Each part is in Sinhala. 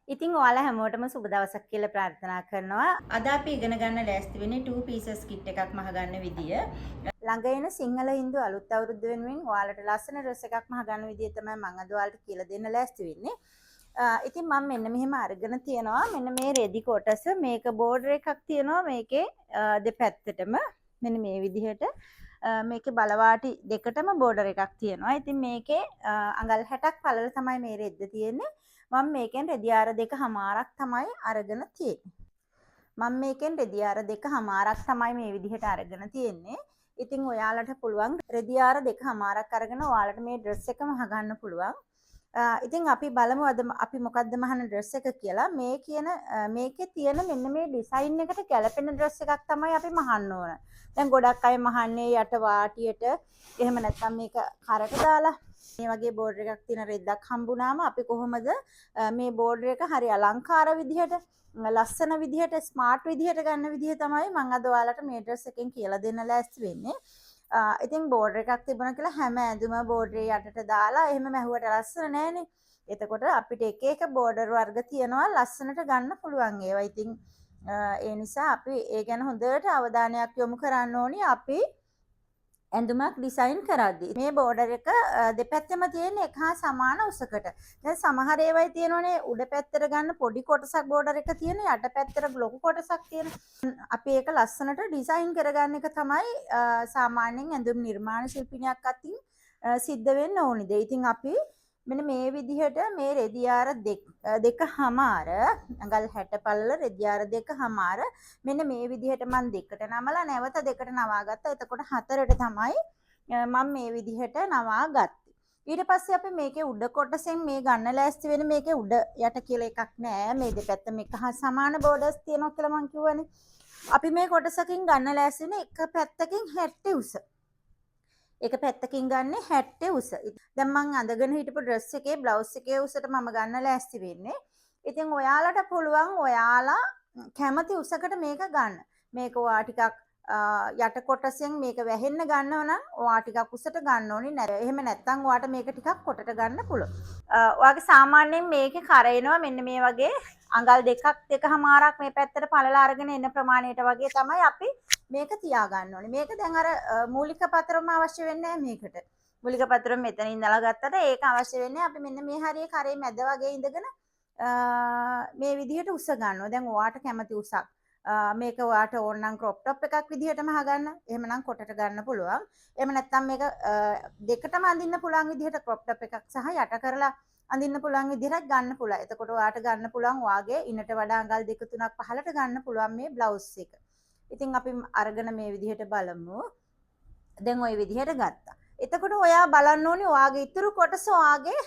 ඉතින් ඔයාලා හැමෝටම සුබ දවසක් කියලා ප්‍රාර්ථනා කරනවා. අද අපි ඉගෙන ගන්න ලෑස්ති වෙන්නේ 2 pieces kit එකක් මහගන්න විදිය. ළඟ එන සිංහල හින්දු අලුත් අවුරුද්ද වෙනුවෙන් ඔයාලට ලස්සන ඩ්‍රෙස් එකක් මහගන්න විදිය තමයි මම අද ඔයාලට කියලා දෙන්න ලෑස්ති වෙන්නේ. ඉතින් මම මෙන්න මෙහෙම අරගෙන තියනවා. මෙන්න මේ රෙදි කොටස මේක බෝඩර් එකක් තියනවා මේකේ දෙපැත්තටම. මෙන්න මේ විදිහට මේකේ බලවාටි දෙකටම බෝඩර් එකක් තියෙනවා. ඉතින් මේකේ අඟල් 60ක් පළල තමයි මේ රෙද්ද තියෙන්නේ. මම මේකෙන් රෙදි ආර 2කමාරක් තමයි අරගෙන තියෙන්නේ. මම මේකෙන් රෙදි ආර 2කමාරක් තමයි මේ විදිහට අරගෙන තියෙන්නේ. ඉතින් ඔයාලට පුළුවන් රෙදි ආර 2කමාරක් අරගෙන ඔයාලට මේ ඩ්‍රෙස් එකම අහගන්න පුළුවන්. ඉතින් අපි බලමු අද අපි මොකද්ද මහන ඩ්‍රෙස් එක කියලා. මේකේ තියෙන මෙන්න මේ ඩිසයින් එකට ගැලපෙන ඩ්‍රෙස් එකක් තමයි අපි මහන්න ඕන. දැන් ගොඩක් අය මහන්නේ යට වාටියට එහෙම නැත්නම් මේක කරට දාලා මේ වගේ බෝඩර් එකක් තියෙන රෙද්දක් හම්බුනාම අපි කොහොමද මේ බෝඩර් එක හරි අලංකාර විදිහට ලස්සන විදිහට ස්මාර්ට් විදිහට ගන්න විදිහ තමයි මම අද ඔයාලට මේ ඩ්‍රෙස් එකෙන් කියලා දෙන්න ලෑස්ති වෙන්නේ. ඉතින් බෝඩර් එකක් තිබුණා කියලා හැම ඇඳුම බෝඩරේ යටට දාලා එහෙම මැහුවට ලස්සන නෑනේ. එතකොට අපිට එක එක බෝඩර් වර්ග තියෙනවා ලස්සනට ගන්න පුළුවන් ඒවා. ඉතින් ඒ නිසා අපි ඒ ගැන හොඳට අවධානයක් යොමු කරන්න ඕනි. අපි ඇඳුමක් ඩිසයින් කරද්දී මේ බෝඩර් එක දෙපැත්තෙම තියෙන එක හා සමාන උසකට. දැන් සමහර ඒවායි තියෙනෝනේ උඩ පැත්තට ගන්න පොඩි කොටසක් බෝඩර් එක තියෙන යට පැත්තට ලොකු කොටසක් තියෙන. අපි ඒක ලස්සනට ඩිසයින් කරගන්න එක තමයි සාමාන්‍යයෙන් ඇඳුම් නිර්මාණ ශිල්පිනියක් අතින් සිද්ධ වෙන්න ඕනිද. ඉතින් අපි මෙන්න මේ විදිහට මේ රෙදි ආර දෙකමාර අඟල් 60 පළල රෙදි ආර දෙකමාර මෙන්න මේ විදිහට මම දෙකට නමලා නැවත දෙකට නවා ගත්තා. එතකොට හතරට තමයි මම මේ විදිහට නවා ගත්තේ. ඊට පස්සේ අපි මේකේ උඩ කොටසෙන් මේ ගන්න ලෑස්ති වෙන මේකේ උඩ යට කියලා එකක් නෑ. මේ දෙපැත්ත මේක හා සමාන බෝඩර්ස් තියෙනවා කියලා මම කිව්වනේ. අපි මේ කොටසකින් ගන්න ලෑස්ති වෙන එක පැත්තකින් 60 උස. එක පැත්තකින් ගන්නේ 60 උස. දැන් මම අඳගෙන හිටපු ඩ්‍රෙස් එකේ බ්ලවුස් එකේ උසට මම ගන්න ලෑස්ති වෙන්නේ. ඉතින් ඔයාලට පුළුවන් ඔයාලා කැමති උසකට මේක ගන්න. මේක ඔයා ටිකක් යට කොටසෙන් මේක වැහෙන්න ගන්නව නම් ඔයා ටිකක් උසට ගන්න ඕනි. එහෙම නැත්නම් ඔයාට මේක ටිකක් කොටට ගන්න පුළුවන්. ඔයාගේ සාමාන්‍යයෙන් මේකේ කර එනවා මෙන්න මේ වගේ අඟල් දෙකමාරක් මේ පැත්තට පළල අරගෙන එන ප්‍රමාණයට වගේ තමයි අපි මේක තියා ගන්න ඕනේ. මේක දැන් අර මූලික පතරම අවශ්‍ය වෙන්නේ නැහැ මේකට. මූලික පතරම මෙතන ඉඳලා ගත්තට ඒක අවශ්‍ය වෙන්නේ අපි මෙන්න මේ හරිය කරේ මැද වගේ ඉඳගෙන මේ විදිහට උස ගන්නවා. දැන් ඔයාට කැමති උසක්. මේක ඔයාට ඕන නම් ක්‍රොප් টොප් එකක් විදිහටම හගන්න. එහෙමනම් කොටට ගන්න පුළුවන්. එහෙම නැත්නම් මේක දෙකටම අඳින්න පුළුවන් විදිහට ක්‍රොප් টොප් එකක් සහ යට කරලා අඳින්න පුළුවන් විදිහට ගන්න පුළුවන්. එතකොට ඔයාට ගන්න පුළුවන් වාගේ ඉන්නට වඩා අඟල් 2-3ක් පහලට ගන්න පුළුවන් මේ බ්ලවුස් එක. ඉතින් අපි අරගෙන මේ විදිහට බලමු. දැන් ওই විදිහට ගත්තා. එතකොට ඔයා බලන්න ඕනේ ඔයාගේ ඉතුරු කොටස ඔයාගේ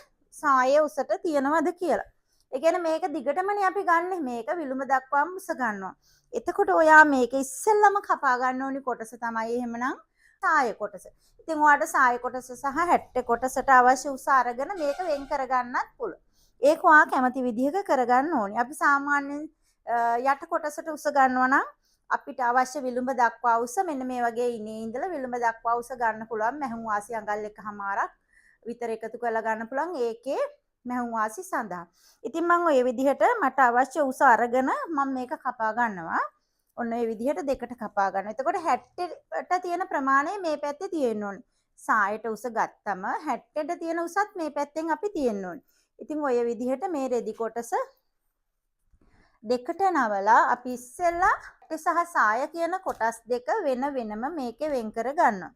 සායේ උසට තියනවද කියලා. ඒ කියන්නේ මේක දිගටමනේ අපි ගන්නෙ. මේක විලුඹ දක්වාම උස ගන්නවා. එතකොට ඔයා මේක ඉස්සෙල්ලම කපා ගන්න ඕනි කොටස තමයි එහෙමනම් සාය කොටස. ඉතින් ඔයාට සාය කොටස සහ 60 කොටසට අවශ්‍ය උස අරගෙන මේක වෙන් කරගන්නත් පුළුවන්. ඒක ඔයා කැමති විදිහක කරගන්න ඕනි. අපි සාමාන්‍යයෙන් යට කොටසට උස ගන්නවා නම් අපිට අවශ්‍ය විලුඹ දක්වා උස මෙන්න මේ වගේ ඉනේ ඉඳලා විලුඹ දක්වා උස ගන්න පුළුවන්. මැහුම් වාසි අඟල් 1කමාරක් විතර එකතු කරලා ගන්න පුළුවන් ඒකේ මැහුම් වාසි සඳහා. ඉතින් මම ওই විදිහට මට අවශ්‍ය උස අරගෙන මම මේක කපා ගන්නවා. ඔන්න ඔය විදිහට දෙකට කපා ගන්නවා. එතකොට 60ට තියෙන ප්‍රමාණය මේ පැත්තේ තියෙන්න ඕනේ. සායට උස ගත්තම 60ට තියෙන උසත් මේ පැත්තෙන් අපි තියෙන්න ඕනේ. ඉතින් ඔය විදිහට මේ රෙදි කොටස දෙකට නවලා අපි ඉස්සෙල්ලා සහ සාය කියන කොටස් දෙක වෙන වෙනම මේකේ වෙන් කර ගන්නවා.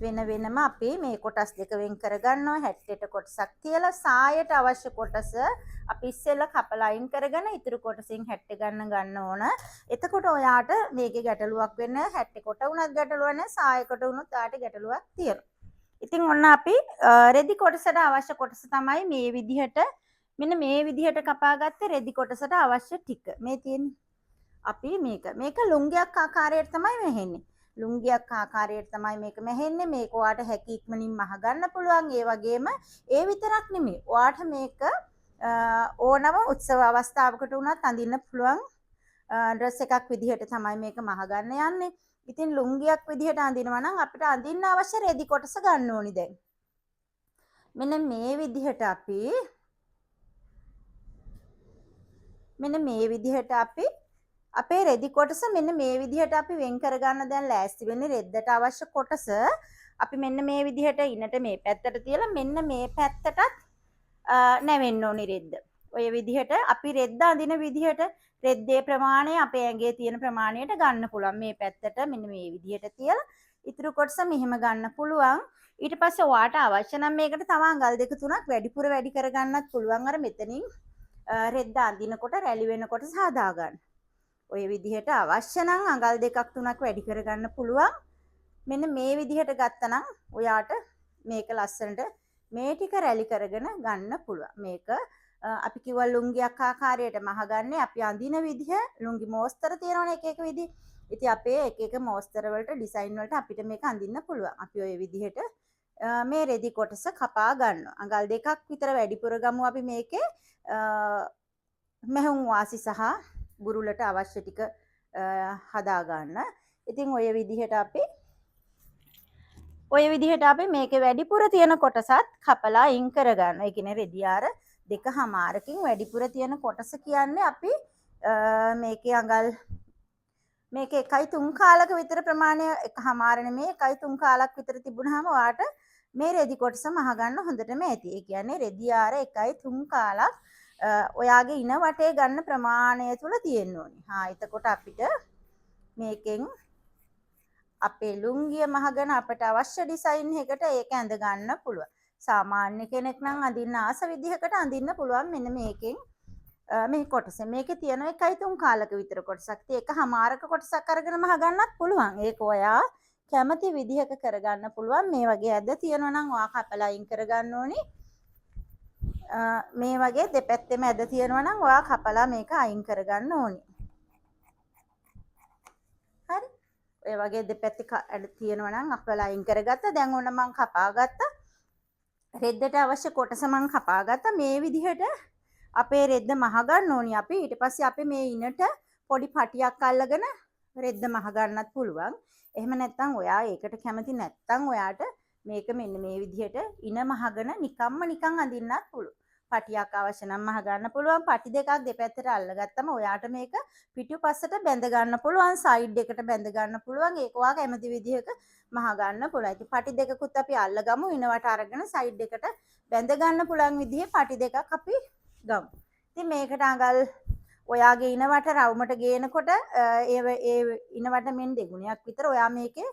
වෙන වෙනම අපි මේ කොටස් දෙක වෙන් කර ගන්නවා. 60ට කොටසක් තියලා සායට අවශ්‍ය කොටස අපි ඉස්සෙල්ලා කපලා අයින් කරගෙන ඉතුරු කොටසින් 60 ගන්න ඕන. එතකොට ඔයාට මේකේ ගැටලුවක් වෙන්නේ 60 කොට උනත් ගැටලුවක් නැහැ. සාය කොට උනත් ආට ගැටලුවක් තියෙනවා. ඉතින් ඔන්න අපි රෙදි කොටසට අවශ්‍ය කොටස තමයි මේ විදිහට මෙන්න මේ විදිහට කපාගත්ත රෙදි කොටසට අවශ්‍ය ටික. මේ තියෙන්නේ. අපි මේක ලුංගියක් ආකාරයට තමයි මෙහෙන්නේ. ලුංගියක් ආකාරයට තමයි මේක මෙහෙන්නේ. මේක ඔයාට හැකි ඉක්මනින් මහ ගන්න පුළුවන්. ඒ වගේම ඒ විතරක් නෙමෙයි. ඔයාට මේක ඕනම උත්සව අවස්ථාවකට උනත් අඳින්න පුළුවන් ඩ්‍රෙස් එකක් විදිහට තමයි මේක මහ ගන්න යන්නේ. ඉතින් ලුංගියක් විදිහට අඳිනවා නම් අපිට අඳින්න අවශ්‍ය රෙදි කොටස ගන්න ඕනි දැන්. මෙන්න මේ විදිහට අපි මෙන්න මේ විදිහට අපි අපේ රෙදි කොටස මෙන්න මේ විදිහට අපි වෙන් කරගන්න දැන් ලෑස්ති වෙන්නේ රෙද්දට අවශ්‍ය කොටස. අපි මෙන්න මේ විදිහට ඉනට මේ පැත්තට තියලා මෙන්න මේ පැත්තටත් නැවෙන්න ඕනි රෙද්ද. ඔය විදිහට අපි රෙද්ද අඳින විදිහට රෙද්දේ ප්‍රමාණය අපේ ඇඟේ තියෙන ප්‍රමාණයට ගන්න පුළුවන්. මේ පැත්තට මෙන්න මේ විදිහට තියලා ඉතුරු කොටස මෙහෙම ගන්න පුළුවන්. ඊට පස්සේ ඔයාට අවශ්‍ය නම් මේකට තව අඟල් දෙක තුනක් වැඩිපුර වැඩි කරගන්නත් පුළුවන්. අර මෙතනින් රෙද්ද අඳිනකොට රැලි වෙනකොට සාදා ගන්න. ඔය විදිහට අවශ්‍ය නම් අඟල් දෙකක් තුනක් වැඩි කරගන්න පුළුවන්. මෙන්න මේ විදිහට ගත්තනම් ඔයාට මේක ලස්සනට මේ ටික රැලි කරගෙන ගන්න පුළුවන්. මේක අපි කිව්වා ලුංගියක් ආකාරයට මහගන්නේ අපි අඳින විදිහ ලුංගි මෝස්තර තියෙනවනේ එක එක විදිහ. ඉතින් අපේ එක එක මෝස්තර වලට ඩිසයින් වලට අපිට මේක අඳින්න පුළුවන්. අපි ඔය විදිහට මේ රෙදි කොටස කපා ගන්නවා. අඟල් දෙකක් විතර වැඩිපුර ගමු අපි මේකේ මෙහුම් වාසි සහ බුරුලට අවශ්‍ය ටික හදා ගන්න. ඉතින් ඔය විදිහට අපි මේකේ වැඩිපුර තියෙන කොටසත් කපලා අයින් කර ගන්න. ඒ කියන්නේ රෙදි ආර දෙකමාරකින් වැඩිපුර තියෙන කොටස කියන්නේ අපි මේකේ අඟල් මේක 1/3 කාලක විතර ප්‍රමාණය එකමාර නෙමෙයි 1/3 කාලක් විතර තිබුණාම ඔයාට මේ රෙදි කොටස මහ ගන්න හොඳටම ඇති. ඒ කියන්නේ රෙදි ආර 1/3 කාලක් ඔයාගේ ඉන වටේ ගන්න ප්‍රමාණය තුල තියෙන්න ඕනි. එතකොට අපිට මේකෙන් අපේ ලුංගිය මහගෙන අපට අවශ්‍ය ඩිසයින් එකකට ඒක ඇඳ ගන්න පුළුවන්. සාමාන්‍ය කෙනෙක් නම් අඳින්න ආස විදිහකට අඳින්න පුළුවන්. මෙන්න මේකෙන් මේ කොටස මේකේ තියෙන 1/3 කාලක විතර කොටසක්. ඒකමාරක කොටසක් අරගෙන මහ ගන්නත් පුළුවන්. ඒක ඔයා කැමති විදිහක කරගන්න පුළුවන්. මේ වගේ ඇද තියෙනවා නම් ඔයා කපලා අයින් කරගන්න ඕනි. මේ වගේ දෙපැත්තෙම ඇද තියෙනවා නම් ඔයා කපලා මේක අයින් කරගන්න ඕනි. හරි. ඔය වගේ දෙපැත්තේ ඇද තියෙනවා නම් කපලා අයින් කරගත්තා. දැන් ඕන මං කපාගත්තා. රෙද්දට අවශ්‍ය කොටස මං කපාගත්තා. මේ විදිහට අපේ රෙද්ද මහ ගන්න ඕනි අපි. ඊට පස්සේ අපි මේ ඉනට පොඩි පටියක් අල්ලගෙන රෙද්ද මහ ගන්නත් පුළුවන්. එහෙම නැත්නම් ඔයා ඒකට කැමති නැත්නම් ඔයාට මේක මෙන්න මේ විදිහට ඉන මහගෙන නිකන් අඳින්නත් පුළුවන්. පටියක් අවශ්‍ය නම් මහ ගන්න පුළුවන්. පටි දෙකක් දෙපැත්තට අල්ලගත්තම ඔයාට මේක පිටුපස්සට බැඳ ගන්න පුළුවන්. සයිඩ් එකට බැඳ ගන්න පුළුවන්. ඒක ඔයා කැමති විදිහක මහ ගන්න පුළුවන්. ඉතින් පටි දෙකකුත් අපි අල්ලගමු. ඉනවට අරගෙන සයිඩ් එකට බැඳ ගන්න පුළුවන් විදිහේ පටි දෙකක් අපි ගමු. ඉතින් මේකට අඟල් ඔයාගේ ඉනවට රවුමට ගේනකොට ඒ ඉනවට මෙන් දෙගුණයක් විතර ඔයා මේකේ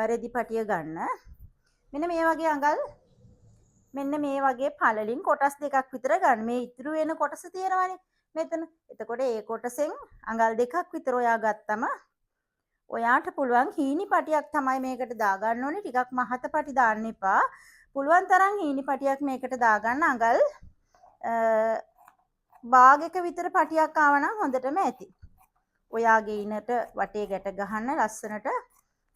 රෙදි පටිය ගන්න. මෙන්න මේ වගේ අඟල් මෙන්න මේ වගේ පළලින් කොටස් දෙකක් විතර ගන්න. මේ ඉතුරු වෙන කොටස තියෙනවනේ මෙතන. එතකොට ඒ කොටසෙන් අඟල් දෙකක් විතර ඔයා ගත්තම ඔයාට පුළුවන් හීනි පටියක් තමයි මේකට දාගන්න ඕනේ. ටිකක් මහත පටි දාන්න එපා. පුළුවන් තරම් හීනි පටියක් මේකට දාගන්න. අඟල් භාගයක විතර පටියක් ආවනම් හොඳටම ඇති. ඔයාගේ ඉනට වටේ ගැට ගහන්න ලස්සනට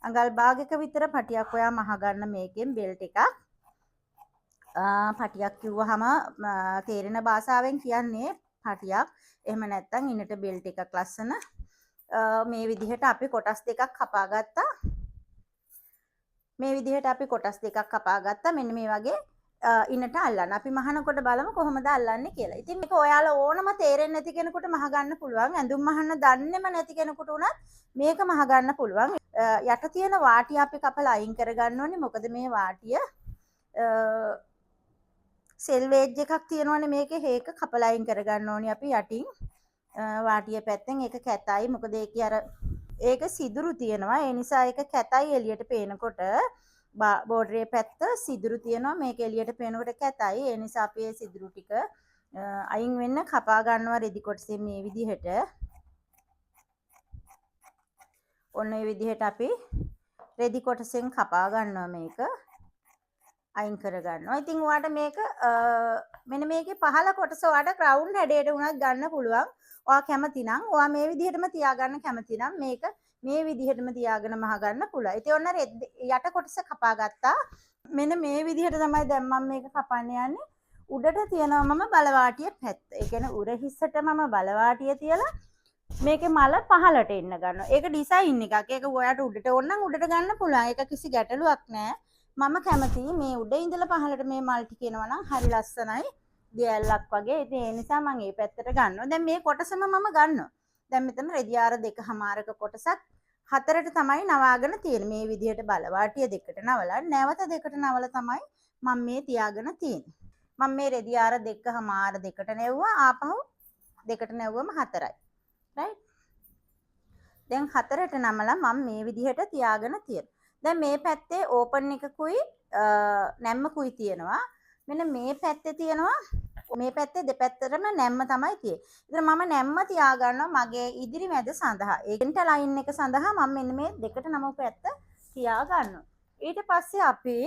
අඟල් භාගයක විතර පටියක් ඔයා මහ ගන්න මේකෙන් බෙල්ට් එකක්. පටියක් කිව්වහම තේරෙන භාෂාවෙන් කියන්නේ පටියක්. එහෙම නැත්නම් ඉනට බෙල්ට් එකක් ලස්සන මේ විදිහට අපි කොටස් දෙකක් කපා ගත්තා. මේ විදිහට අපි කොටස් දෙකක් කපා ගත්තා. මෙන්න මේ වගේ ඉනට අල්ලන්න. අපි මහනකොට බලමු කොහොමද අල්ලන්නේ කියලා. ඉතින් මේක ඔයාලා ඕනම තේරෙන්නේ නැති කෙනෙකුට මහ ගන්න පුළුවන්. ඇඳුම් මහන්න දන්නේම නැති කෙනෙකුට උනත් මේක මහ ගන්න පුළුවන්. යට තියෙන වාටිය අපි කපලා අයින් කරගන්න ඕනේ. මොකද මේ වාටිය සෙල්වේජ් එකක් තියෙනවනේ මේකේ. ඒක කපලා අයින් කරගන්න ඕනේ අපි යටින්. වාටිය පැත්තෙන් ඒක කැතයි. මොකද ඒක සිදුරු තියෙනවා. ඒ නිසා ඒක කැතයි එළියට පේනකොට. බෝඩරේ පැත්ත සිදුරු තියෙනවා. මේක එළියට පේනකොට කැතයි. ඒ නිසා අපි මේ සිදුරු ටික අයින් වෙන්න කපා ගන්නවා රෙදි කොටසෙන් මේ විදිහට. ඔන්න ඒ විදිහට අපි රෙදි කොටසෙන් කපා ගන්නවා මේක. අයින් කර ගන්නවා. ඉතින් ඔයාට මේක මෙන්න මේකේ පහළ කොටස ඔයාට ක්‍රවුන් හැඩයට උනත් ගන්න පුළුවන්. ඔයා කැමති නම් ඔයා මේ විදිහටම තියාගන්න කැමති නම් මේක මේ විදිහටම තියාගෙන මහ ගන්න පුළුවන්. ඉතින් ඔන්න යට කොටස කපා ගත්තා. මෙන්න මේ විදිහට තමයි දැන් මම මේක කපන්න යන්නේ. උඩට තියනවා මම බලවාටිය පැත්ත. ඒ කියන්නේ උරහිස්සට මම බලවාටිය තියලා මේකේ මල පහළට එන්න ගන්නවා. ඒක ඩිසයින් එකක්. ඒක ඔයාට උඩට ඕන නම් උඩට ගන්න පුළුවන්. ඒක කිසි ගැටලුවක් නෑ. මම කැමතියි මේ උඩ ඉඳලා පහළට මේ මල් ටික එනවා නම් හරි ලස්සනයි. දියැලක් වගේ. ඉතින් ඒ නිසා මම මේ පැත්තට ගන්නවා. දැන් මේ කොටසම මම ගන්නවා. දැන් මෙතන රෙදි ආර 2මාරක කොටසක් හතරට තමයි නවාගෙන තියෙන්නේ. මේ විදිහට බලවාටිය දෙකට නවලා නැවත දෙකට නවලා තමයි මම මේ තියාගෙන තියෙන්නේ. මම මේ රෙදි ආර 2මාර දෙකට නැවුවා. ආපහු දෙකට නැවුවම 4යි. right? දැන් හතරට නමලා මම මේ විදිහට තියාගෙන තියෙනවා. දැන් මේ පැත්තේ ඕපන් එකකුයි නැම්මකුයි තියෙනවා. මෙන්න මේ පැත්තේ තියෙනවා මේ පැත්තේ දෙපැත්තටම නැම්ම තමයි තියෙන්නේ. ඉතින් මම නැම්ම තියා ගන්නවා මගේ ඉදිරි මැද සඳහා. ඒකෙන්ට ලයින් එක සඳහා මම මෙන්න මේ දෙකට නමපු පැත්ත තියා ගන්නවා. ඊට පස්සේ අපි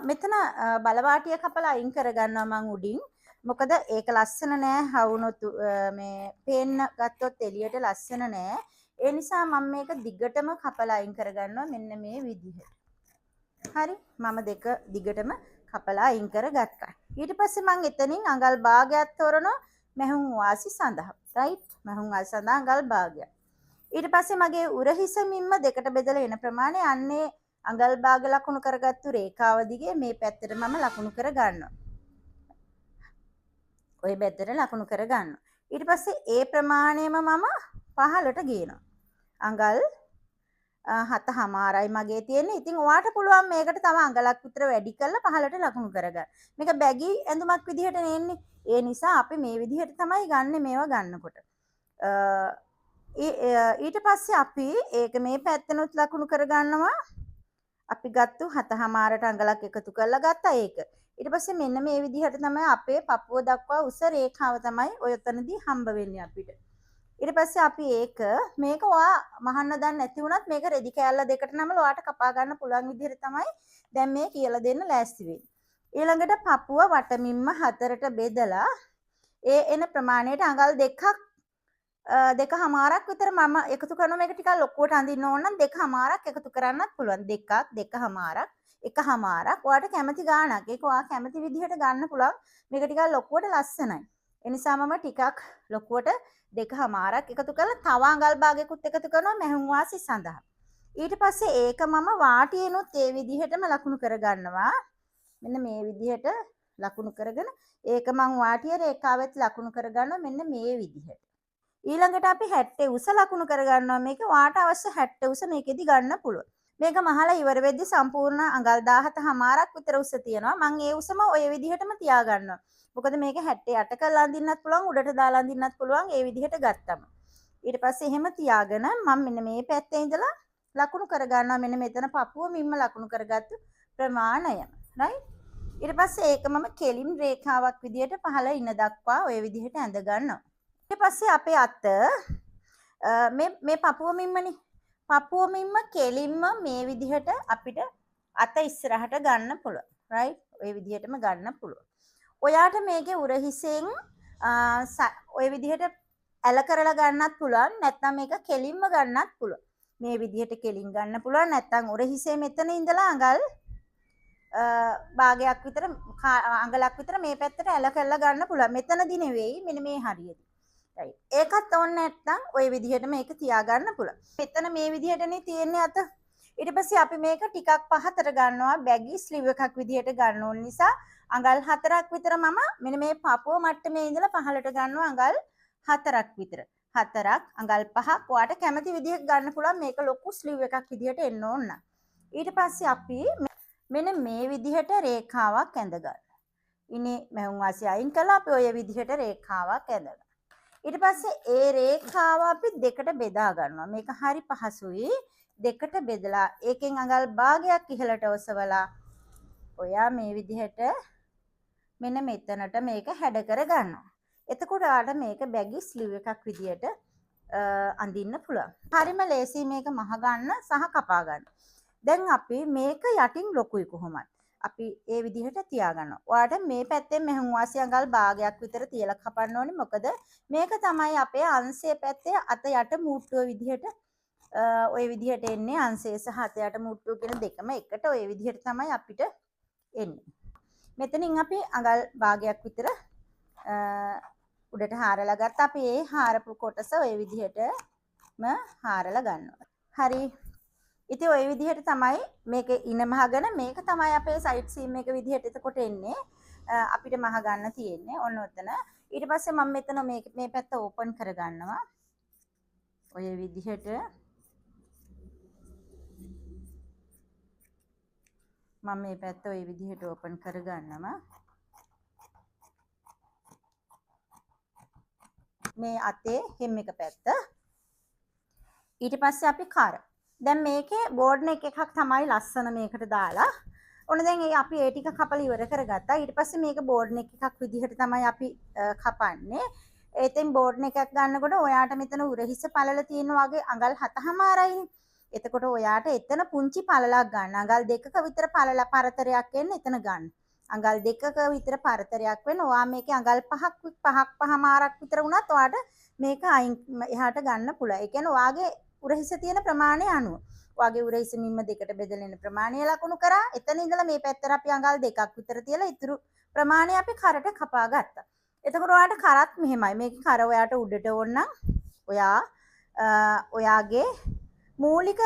මෙතන බලවාටිය කපලා අයින් කර ගන්නවා මං උඩින්. මොකද ඒක ලස්සන නෑ හවුනොත් මේ පේන්න ගත්තොත් එළියට ලස්සන නෑ. ඒ නිසා මම මේක දිගටම කපලා අයින් කර ගන්නවා මෙන්න මේ විදිහට. හරි මම දෙක දිගටම කපලා අයින් කරගත්තා. ඊට පස්සේ මම එතනින් අඟල් භාගයක් තොරනවා මැහුම් වාසි සඳහා. රයිට් මැහුම් වාසි සඳහා අඟල් භාගයක්. ඊට පස්සේ මගේ උරහිසමින්ම දෙකට බෙදලා එන ප්‍රමාණය අන්නේ අඟල් භාග ලකුණු කරගත්තු රේඛාව දිගේ මේ පැත්තට මම ලකුණු කර ගන්නවා. ඔය පැත්තට ලකුණු කර ගන්නවා. ඊට පස්සේ ඒ ප්‍රමාණයම මම පහළට ගේනවා. අඟල් 7මාරයි මගේ තියෙන්නේ. ඉතින් ඔයාට පුළුවන් මේකට තව අඟලක් විතර වැඩි කරලා පහළට ලකුණු කරගන්න. මේක බැගි ඇඳුමක් විදිහට නෙන්නේ. ඒ නිසා අපි මේ විදිහට තමයි ගන්නෙ මේවා ගන්නකොට. ඊට පස්සේ අපි ඒක මේ පැත්තනොත් ලකුණු කරගන්නවා. අපි ගත්තු 7මාරට අඟලක් එකතු කරලා ගත්තා ඒක. ඊට පස්සේ මෙන්න මේ විදිහට තමයි අපේ පපුව දක්වා උස රේඛාව තමයි ඔය තනදී හම්බ වෙන්නේ අපිට. ඊට පස්සේ අපි මේක ඔයා මහන්න දන්නේ නැති වුණත් මේක රෙදි කෑල්ල දෙකට නමලා ඔයාට කපා ගන්න පුළුවන් විදිහට තමයි දැන් මේ කියලා දෙන්න ලෑස්ති වෙන්නේ. ඊළඟට පපුව වටමින්ම හතරට බෙදලා ඒ එන ප්‍රමාණයට අඟල් දෙකමාරක් විතර මම එකතු කරනවා. මේක ටිකක් ලොකුවට අඳින්න ඕන නම් දෙකමාරක් එකතු කරන්නත් පුළුවන්. දෙකමාරක් එකමාරක් ඔයාට කැමති ගාණක්. ඒක ඔයා කැමති විදිහට ගන්න පුළුවන්. මේක ටිකක් ලොකුවට ලස්සනයි. ඒ නිසා මම ටිකක් ලොකුවට දෙකමාරක් එකතු කරලා තව අඟල් භාගයකුත් එකතු කරනවා මැහුම් වාසි සඳහා. ඊට පස්සේ ඒක මම වාටියෙනුත් ඒ විදිහටම ලකුණු කරගන්නවා. මෙන්න මේ විදිහට ලකුණු කරගෙන ඒක මම වාටිය රේඛාවෙත් ලකුණු කරගන්නවා මෙන්න මේ විදිහට. ඊළඟට අපි 70 උස ලකුණු කරගන්නවා. මේක වාට අවශ්‍ය 70 උස මේකෙදි ගන්න පුළුවන්. මේක මහලා ඉවර වෙද්දි සම්පූර්ණ අඟල් 17මාරක් විතර උස තියෙනවා. මම ඒ උසම ඔය විදිහටම තියා ගන්නවා. මොකද මේක 78 කරලා අඳින්නත් පුළුවන් උඩට දාලා අඳින්නත් පුළුවන් ඒ විදිහට ගත්තම. ඊට පස්සේ එහෙම තියාගෙන මම මෙන්න මේ පැත්තේ ඉඳලා ලකුණු කරගන්නවා මෙන්න මෙතන පපුව මිම්ම ලකුණු කරගත්තු ප්‍රමාණය. right? ඊට පස්සේ ඒක මම කෙලින් රේඛාවක් විදිහට පහළ ඉන්න දක්වා ඔය විදිහට ඇඳ ගන්නවා. ඊට පස්සේ අපේ අත මේ පපුව මිම්මනේ. පපුව මිම්ම කෙලින්ම මේ විදිහට අපිට අත ඉස්සරහට ගන්න පුළුවන්. right? ඔය විදිහටම ගන්න පුළුවන්. ඔයාට මේකේ උරහිසෙන් ඔය විදිහට ඇල කරලා ගන්නත් පුළුවන්. නැත්නම් මේක කෙලින්ම ගන්නත් පුළුවන්. මේ විදිහට කෙලින් ගන්න පුළුවන්. නැත්නම් උරහිසේ මෙතන ඉඳලා අඟල් භාගයක් විතර අඟලක් විතර මේ පැත්තට ඇල කරලා ගන්න පුළුවන්. මෙතනදී නෙවෙයි මෙන්න මේ හරියදී. right. ඒකත් ඕනේ නැත්නම් ওই විදිහට මේක තියාගන්න පුළුවන්. මෙතන මේ විදිහටනේ තියෙන්නේ අත. ඊට පස්සේ අපි මේක ටිකක් පහතට ගන්නවා. බැගි ස්ලිව් එකක් විදිහට ගන්න ඕන නිසා අඟල් 4ක් විතර මම මෙන්න මේ පපුව මට්ටමේ ඉඳලා පහළට ගන්නවා අඟල් 4ක් විතර. 4ක් අඟල් 5ක් ඔයාට කැමති විදිහට ගන්න පුළුවන්. මේක ලොකු ස්ලිව් එකක් විදිහට එන්න ඕන. ඊට පස්සේ අපි මෙන්න මේ විදිහට රේඛාවක් ඇඳ ගන්නවා. ඉනේ මැහුම් වාසිය අයින් කළා අපි ඔය විදිහට රේඛාවක් ඇඳගන්නවා. ඊට පස්සේ ඒ රේඛාව අපි දෙකට බෙදා ගන්නවා. මේක හරි පහසුයි. දෙකට බෙදලා ඒකෙන් අඟල් භාගයක් ඉහළට ඔසවලා ඔයා මේ විදිහට මෙන්න මෙතනට මේක හැඩ කර ගන්නවා. එතකොට ආට මේක බැගි ස්ලිව් එකක් විදිහට අඳින්න පුළුවන්. හරිම ලේසි මේක මහ ගන්න සහ කපා ගන්න. දැන් අපි මේක යටින් ලොකුයි කොහොමද? අපි ඒ විදිහට තියාගන්නවා. ඔයාලට මේ පැත්තෙන් මෙහුම් වාසිය අඟල් භාගයක් විතර තියලා කපන්න ඕනේ. මොකද මේක තමයි අපේ අංශයේ පැත්තේ අත යට මූට්ටුව විදිහට ඔය විදිහට එන්නේ. අංශය සහ අත යට මූට්ටුව කියන දෙකම එකට ඔය විදිහට තමයි අපිට එන්නේ. මෙතනින් අපි අඟල් භාගයක් විතර උඩට හාරලා ගත්තා. අපි ඒ හාරපු කොටස ඔය විදිහටම හාරලා ගන්නවා. හරි. ඉතින් ওই විදිහට තමයි මේක ඉන මහගෙන මේක තමයි අපේ සයිඩ් සීම් එක විදිහට එතකොට එන්නේ. අපිට මහ ගන්න තියෙන්නේ. ඔන්න ඔතන. ඊට පස්සේ මම මෙතන මේ පැත්ත ඕපන් කරගන්නවා. ඔය විදිහට මම මේ පැත්ත ඔය විදිහට ඕපන් කරගන්නවා. මේ අතේ hem එක පැත්ත. ඊට පස්සේ අපි කර. දැන් මේකේ බෝඩ් එකක් තමයි ලස්සන මේකට දාලා. ඔන්න දැන් අපි ඒ ටික කපලා ඉවර කරගත්තා. ඊට පස්සේ මේක බෝඩ් එකක් විදිහට තමයි අපි කපන්නේ. ඒතෙන් බෝඩ් එකක් ගන්නකොට ඔයාට මෙතන උරහිස පළල තියෙන වගේ අඟල් 7මාරයිනේ. එතකොට ඔයාට එතන පුංචි පළලක් ගන්න. අඟල් 2ක විතර පළල පරතරයක් එන්න එතන ගන්න. අඟල් 2ක විතර පරතරයක් වෙන ඔයා මේකේ අඟල් 5මාරක් විතර වුණත් ඔයාට මේක එහාට ගන්න පුළුවන්. ඒ කියන්නේ ඔයාගේ උරහිස තියෙන ප්‍රමාණය අනුව. ඔයාගේ උරහිස මිම්ම දෙකට බෙදලා ප්‍රමාණය ලකුණු කරා. එතන ඉඳලා මේ පැත්තට අපි අඟල් 2ක් විතර තියලා ඉතුරු ප්‍රමාණය අපි කරට කපා ගත්තා. එතකොට ඔයාට කරත් මෙහෙමයි. මේකේ කර ඔයාට උඩට ඕන නම් ඔයාගේ මූලික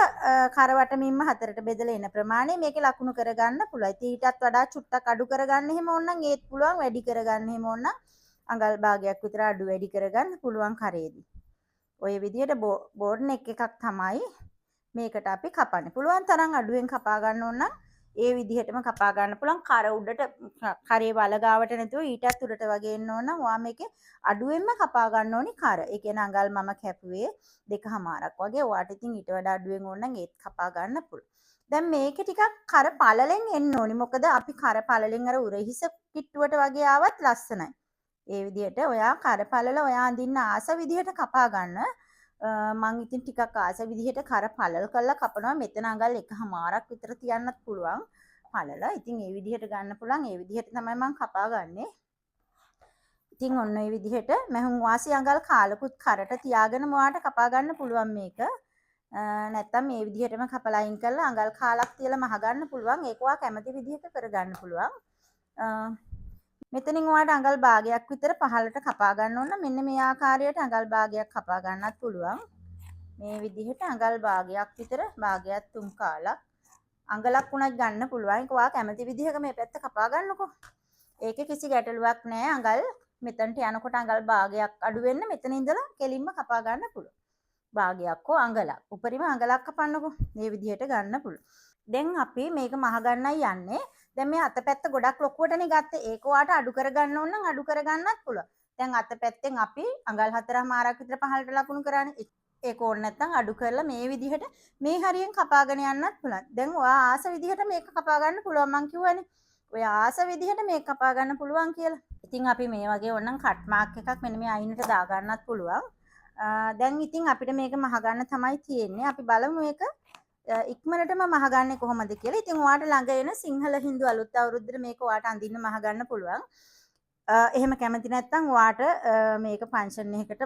කරවට මිම්ම හතරට බෙදලා එන ප්‍රමාණය මේකේ ලකුණු කරගන්න පුළුවන්. ඊටත් වඩා චුට්ටක් අඩු කරගන්න එහෙම ඕන නම් ඒත් පුළුවන්. වැඩි කරගන්න එහෙම ඕන නම් අඟල් භාගයක් විතර අඩු වැඩි කරගන්න පුළුවන් කරේදී. ඔය විදිහට බෝඩ් එකක් තමයි මේකට අපි කපන්නේ. පුළුවන් තරම් අඩුවෙන් කපා ගන්න ඕන නම් ඒ විදිහටම කපා ගන්න පුළුවන්. කර උඩට කරේ වල ගාවට නැතුව ඊටත් උඩට වගේ එන්න ඕන නම් ඔයා මේකේ අඩුවෙන්ම කපා ගන්න ඕනි කර. ඒ කියන්නේ අඟල් මම කැපුවේ 2මාරක් වගේ. ඔයාට ඉතින් ඊට වඩා අඩුවෙන් ඕන නම් ඒත් කපා ගන්න පුළුවන්. දැන් මේකේ ටිකක් කර පළලෙන් එන්න ඕනි. මොකද අපි කර පළලෙන් අර උරහිස කිට්ටුවට වගේ ආවත් ලස්සනයි. ඒ විදිහට ඔයා කර පළල ඔයා අඳින්න ආස විදිහට කපා ගන්න. මං ඉතින් ටිකක් ආස විදිහට කර පළල් කරලා කපනවා. මෙතන අඟල් 1මාරක් විතර තියන්නත් පුළුවන් පළල. ඉතින් ඒ විදිහට ගන්න පුළුවන්. ඒ විදිහට තමයි මං කපා ගන්නෙ. ඉතින් ඔන්න ඔය විදිහට මහුන් වාසි අඟල් කාලකුත් කරට තියාගෙන මොවාට කපා ගන්න පුළුවන් මේක. නැත්තම් මේ විදිහටම කපලා අයින් කරලා අඟල් කාලක් තියලා මහ ගන්න පුළුවන්. ඒක ඔයා කැමති විදිහට කරගන්න පුළුවන්. මෙතනින් ඔයාට අඟල් භාගයක් විතර පහළට කපා ගන්න ඕන. මෙන්න මේ ආකාරයට අඟල් භාගයක් කපා ගන්නත් පුළුවන්. මේ විදිහට අඟල් භාගයක් විතර භාගයක් 3 කාලක් අඟලක් උනත් ගන්න පුළුවන්. ඒක ඔයා කැමති විදිහක මේ පැත්ත කපා ගන්නකො. ඒකේ කිසි ගැටලුවක් නැහැ. අඟල් මෙතනට යනකොට අඟල් භාගයක් අඩු වෙන්න මෙතන ඉඳලා කෙලින්ම කපා ගන්න පුළුවන්. භාගයක් හෝ අඟලක්. උපරිම අඟලක් කපන්නකො. මේ විදිහට ගන්න පුළුවන්. දැන් අපි මේක මහ ගන්නයි යන්නේ. දැන් මේ අතපැත්ත ගොඩක් ලොකුවටනේ ගත්තේ. ඒක ඔයාට අඩු කරගන්න ඕන නම් අඩු කරගන්නත් පුළුවන්. දැන් අතපැත්තෙන් අපි අඟල් 4මාරක් විතර පහළට ලකුණු කරානේ. ඒක ඕන නැත්නම් අඩු කරලා මේ විදිහට මේ හරියෙන් කපාගෙන යන්නත් පුළුවන්. දැන් ඔයා ආස විදිහට මේක කපා ගන්න පුළුවන් මං කිව්වනේ. ඔය ආස විදිහට මේක කපා ගන්න පුළුවන් කියලා. ඉතින් අපි මේ වගේ ඕනනම් කට් මාක් එකක් මෙන්න මේ අයිනට දා ගන්නත් පුළුවන්. දැන් ඉතින් අපිට මේක මහ ගන්න තමයි තියෙන්නේ. අපි බලමු මේක ඉක්මනටම මහ ගන්නේ කොහොමද කියලා. ඉතින් ඔයාට ළඟ එන සිංහල හින්දු අලුත් අවුරුද්දට මේක ඔයාට අඳින්න මහ ගන්න පුළුවන්. එහෙම කැමති නැත්නම් ඔයාට මේක ෆන්ක්ෂන් එකකට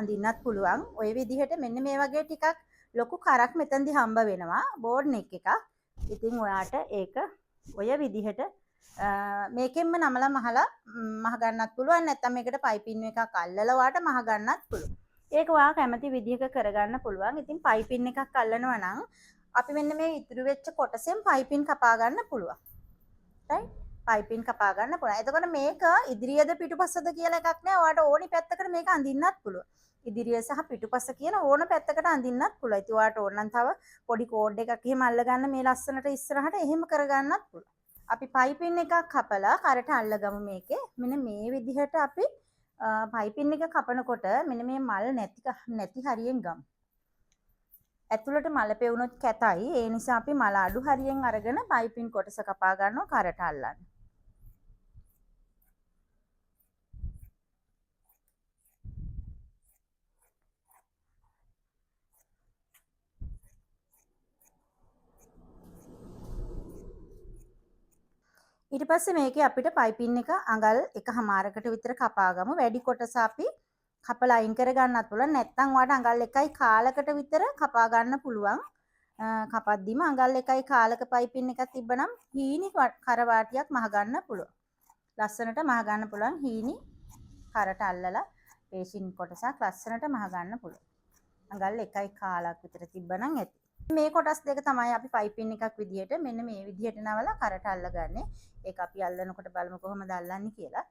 අඳින්නත් පුළුවන්. ওই විදිහට මෙන්න මේ වගේ ටිකක් ලොකු කරක් මෙතනදී හම්බ වෙනවා. බෝඩ් එකක්. ඉතින් ඔයාට ඒක ඔය විදිහට මේකෙන්ම නමලා මහලා මහ ගන්නත් පුළුවන්. නැත්නම් මේකට පයිපින් එකක් අල්ලලා ඔයාට මහ ගන්නත් පුළුවන්. ඒක ඔයා කැමති විදිහක කරගන්න පුළුවන්. ඉතින් පයිපින් එකක් අල්ලනවා නම් අපි මෙන්න මේ ඉතුරු වෙච්ච කොටසෙන් පයිපින් කපා ගන්න පුළුවන්. right? පයිපින් කපා ගන්න පුළුවන්. එතකොට මේක ඉදිරියද පිටුපසද කියලා එකක් නෑ. ඔයාට ඕනි පැත්තකට මේක අඳින්නත් පුළුවන්. ඉදිරිය සහ පිටුපස කියන ඕන පැත්තකට අඳින්නත් පුළුවන්. ඉතින් ඔයාට ඕන නම් තව පොඩි කෝඩ් එකක් එහෙම අල්ලගන්න මේ ලස්සනට ඉස්සරහට එහෙම කරගන්නත් පුළුවන්. අපි පයිපින් එකක් කපලා කරට අල්ලගමු මේකේ. මෙන්න මේ විදිහට අපි පයිපින් එක කපනකොට මෙන්න මේ මල් නැති හරියෙන් ගමු. ඇතුළට මල පෙවුනොත් කැතයි. ඒ නිසා අපි මල අඩු හරියෙන් අරගෙන පයිපින් කොටස කපා ගන්නවා කරට අල්ලන්න. ඊට පස්සේ මේකේ අපිට පයිපින් එක අඟල් 1මාරකට විතර කපා ගමු. වැඩි කොටස අපි කපලා අයින් කර ගන්නත් පුළුවන්. නැත්නම් ඔයාලට අඟල් 1.5කට විතර කපා ගන්න පුළුවන්. කපද්දිම අඟල් 1.5ක පයිපින් එකක් තිබ්බනම් හීනි කරවාටියක් මහ ගන්න පුළුවන්. ලස්සනට මහ ගන්න පුළුවන්. හීනි කරට අල්ලලා පේෂින් කොටසක් ලස්සනට මහ ගන්න පුළුවන්. අඟල් 1.5ක් විතර තිබ්බනම් ඇති. මේ කොටස් දෙක තමයි අපි පයිපින් එකක් විදිහට මෙන්න මේ විදිහට නවලා කරට අල්ලගන්නේ. ඒක අපි අල්ලනකොට බලමු කොහොමද අල්ලන්නේ කියලා.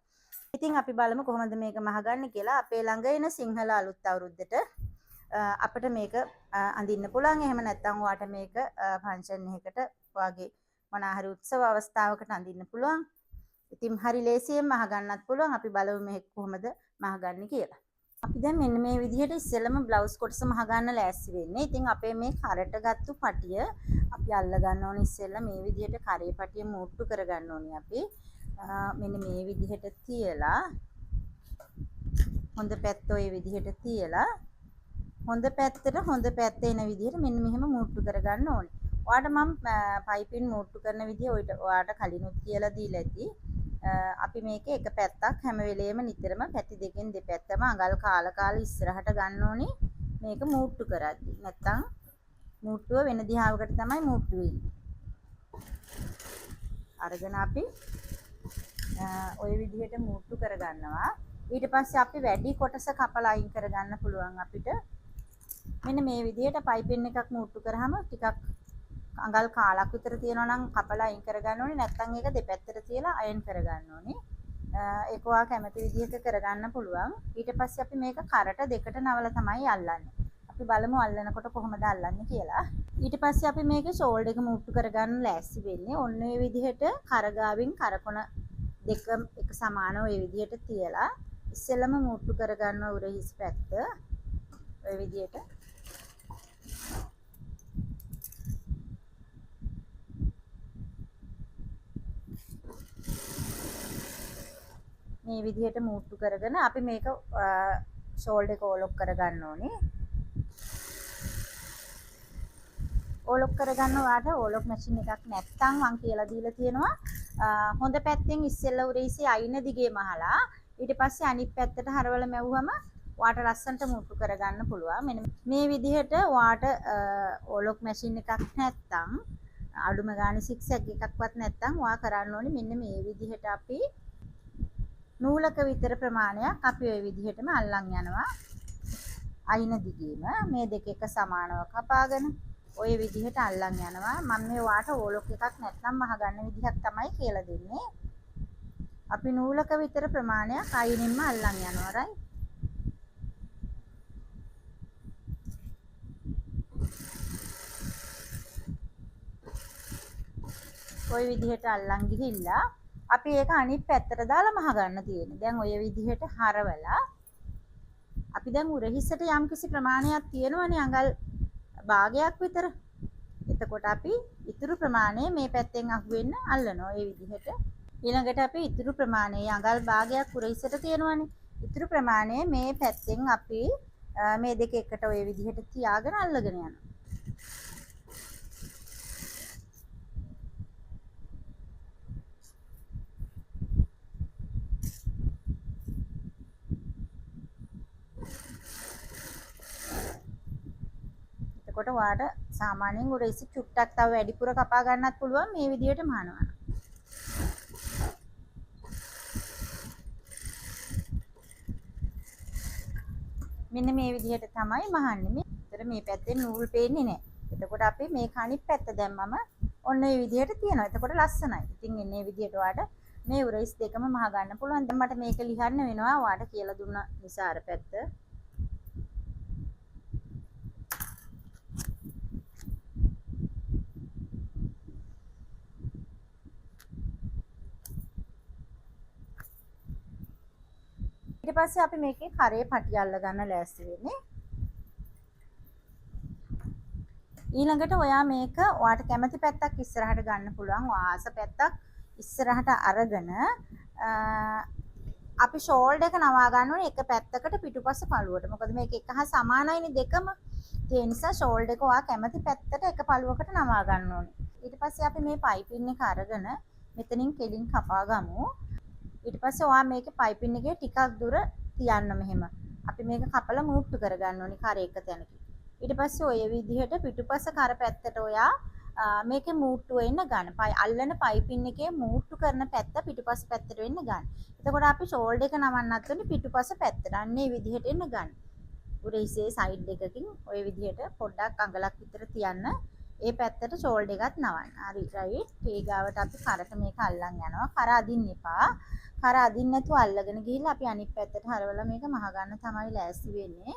ඉතින් අපි බලමු කොහොමද මේක මහගන්නේ කියලා. අපේ ළඟ එන සිංහල අලුත් අවුරුද්දට අපිට මේක අඳින්න පුළුවන්. එහෙම නැත්නම් ඔයාට මේක ෆන්ක්ෂන් එකකට වගේ මොනවා හරි උත්සව අවස්ථාවකට අඳින්න පුළුවන්. ඉතින් හරි ලේසියෙන් මහගන්නත් පුළුවන්. අපි බලමු මේක කොහොමද මහගන්නේ කියලා. අපි දැන් මෙන්න මේ විදිහට ඉස්සෙල්ලම බ්ලවුස් කොටස මහගන්න ලෑස්ති වෙන්නේ. ඉතින් අපේ මේ කරට ගත්තු පටිය අපි අල්ල ගන්න ඕනේ ඉස්සෙල්ලා මේ විදිහට කරේ පටිය මුට්ටු කර ගන්න ඕනේ අපි. මෙන්න මේ විදිහට තියලා හොඳ පැත්ත ඔය විදිහට තියලා හොඳ පැත්ත එන විදිහට මෙන්න මෙහෙම මුට්ටු කර ගන්න ඕනේ. ඔයාලට මම පයිපින් මුට්ටු කරන විදිය ඔයාලට කලිනුත් කියලා දීලා ඇති. අපි මේකේ එක පැත්තක් හැම වෙලෙම නිතරම පැති දෙකෙන් දෙපැත්තම අඟල් කාලා ඉස්සරහට ගන්න ඕනේ මේක මුට්ටු කරද්දි. නැත්තම් මුට්ටුව වෙන දිහාවකට තමයි මුට්ටු වෙන්නේ. අරගෙන අපි ওই විදිහට මුට්ටු කරගන්නවා. ඊට පස්සේ අපි වැඩි කොටස කපලා අයින් කරගන්න පුළුවන් අපිට. මෙන්න මේ විදිහට පයිපින් එකක් මුට්ටු කරාම ටිකක් අඟල් කාලක් විතර තියෙනවා නම් කපලා අයින් කරගන්න ඕනේ. නැත්නම් ඒක දෙපැත්තට තියලා අයන් කරගන්න ඕනේ. ඒක ඔයා කැමති විදිහට කරගන්න පුළුවන්. ඊට පස්සේ අපි මේක කරට දෙකට නවලා තමයි අල්ලන්නේ. අපි බලමු අල්ලනකොට කොහොමද අල්ලන්නේ කියලා. ඊට පස්සේ අපි මේකේ ෂෝල්ඩර් එක මුට්ටු කරගන්න ලෑස්ති වෙන්නේ. ඔන්න ඔය විදිහට කරගාවින් කරකොන දෙක එක සමානව ඔය විදිහට තියලා ඉස්සෙල්ලම මුට්ටු කරගන්න උරහිස් පැත්ත ඔය විදිහට මේ විදිහට මුට්ටු කරගෙන අපි මේක ෂෝල්ඩර් එක ඕලොක් කරගන්න ඕනේ. ඕලොක් කරගන්න වාට ඕලොක් මැෂින් එකක් නැත්නම් මං කියලා දීලා තියෙනවා. හොඳ පැත්තෙන් ඉස්සෙල්ලා උරහිසේ අයින දිගේ මහලා ඊට පස්සේ අනිත් පැත්තට හරවල මැව්වම වාට ලස්සනට මුට්ටු කරගන්න පුළුවන්. මෙන්න මේ විදිහට වාට ඕලොක් මැෂින් එකක් නැත්නම් අඩුම ගානේ සික්සැක් එකක්වත් නැත්නම් වා කරන්න ඕනේ මෙන්න මේ විදිහට අපි නූලක විතර ප්‍රමාණයක් අපි ওই විදිහටම අල්ලන් යනවා. අයින දිගේම මේ දෙක එක සමානව කපාගෙන ওই විදිහට අල්ලන් යනවා. මම මේ වාට ඕලොක් එකක් නැත්නම් මහ ගන්න විදිහක් තමයි කියලා දෙන්නේ. අපි නූලක විතර ප්‍රමාණයක් අයිනින්ම අල්ලන් යනවා රයි. ওই විදිහට අල්ලන් ගිහිල්ලා අපි ඒක අනිත් පැත්තට දාලා මහ ගන්න තියෙන්නේ. දැන් ඔය විදිහට හරවලා අපි දැන් උරහිසට යම්කිසි ප්‍රමාණයක් තියෙනවනේ අඟල් භාගයක් විතර. එතකොට අපි ඉතුරු ප්‍රමාණය මේ පැත්තෙන් අහුවෙන්න අල්ලනවා ඒ විදිහට. ඊළඟට අපි ඉතුරු ප්‍රමාණය අඟල් භාගයක් උරහිසට තියෙනවනේ. ඉතුරු ප්‍රමාණය මේ පැත්තෙන් අපි මේ දෙක එකට ඔය විදිහට තියාගෙන අල්ලගෙන යනවා. එතකොට ඔයාට සාමාන්‍යයෙන් උරහිස චුට්ටක් තව වැඩිපුර කපා ගන්නත් පුළුවන් මේ විදිහට මහනවා. මෙන්න මේ විදිහට තමයි මහන්නේ. මෙතන මේ පැත්තෙන් නූල් පේන්නේ නැහැ. එතකොට අපි මේක අනිත් පැත්ත දැම්මම ඔන්න ඔය විදිහට තියෙනවා. එතකොට ලස්සනයි. ඉතින් එන්නේ විදිහට ඔයාට මේ උරහිස් දෙකම මහ ගන්න පුළුවන්. දැන් මට මේක ලියන්න වෙනවා. ඔයාට කියලා දුන්න නිසා අර පැත්ත. ඊට පස්සේ අපි මේකේ කරේ පටි අල්ල ගන්න ලෑස්ති වෙන්නේ. ඊළඟට ඔයා මේක ඔයාට කැමති පැත්තක් ඉස්සරහට ගන්න පුළුවන්. ආස පැත්තක් ඉස්සරහට අරගෙන අපි ෂෝල්ඩර් එක නවා ගන්න ඕනේ එක පැත්තකට පිටුපස්ස පළුවට. මොකද මේක එක හා සමානයිනේ දෙකම. ඒ නිසා ෂෝල්ඩර් එක ඔයා කැමති පැත්තට එක පළුවකට නවා ගන්න ඕනේ. ඊට පස්සේ අපි මේ පයිපින් එක අරගෙන මෙතනින් කෙලින් කපා ගමු. ඊට පස්සේ ඔයා මේකේ පයිපින් එකේ ටිකක් දුර තියන්න මෙහෙම. අපි මේක කපලා මුට්ටු කරගන්න ඕනේ කර එක තැනකින්. ඊට පස්සේ ඔය විදිහට පිටුපස්ස කර පැත්තට ඔයා මේකේ මුට්ටු වෙන්න ගන්න. අල්ලන පයිපින් එකේ මුට්ටු කරන පැත්ත පිටුපස්ස පැත්තට වෙන්න ගන්න. එතකොට අපි ෂෝල්ඩර් එක නවන්නත් වෙන්නේ පිටුපස්ස පැත්තට. අන්න ඒ විදිහට එන්න ගන්න. උරහිසේ සයිඩ් එකකින් ওই විදිහට පොඩ්ඩක් අඟලක් විතර තියන්න. ඒ පැත්තට ෂෝල්ඩර් එකත් නවන්න. හරි රයිට්. ඊගාවට අපි කරට මේක අල්ලන් යනවා. කර අදින්න එපා. කර අදින්න නැතුව අල්ලගෙන ගිහිල්ලා අපි අනිත් පැත්තට හරවලා මේක මහ ගන්න තමයි ලෑස්ති වෙන්නේ.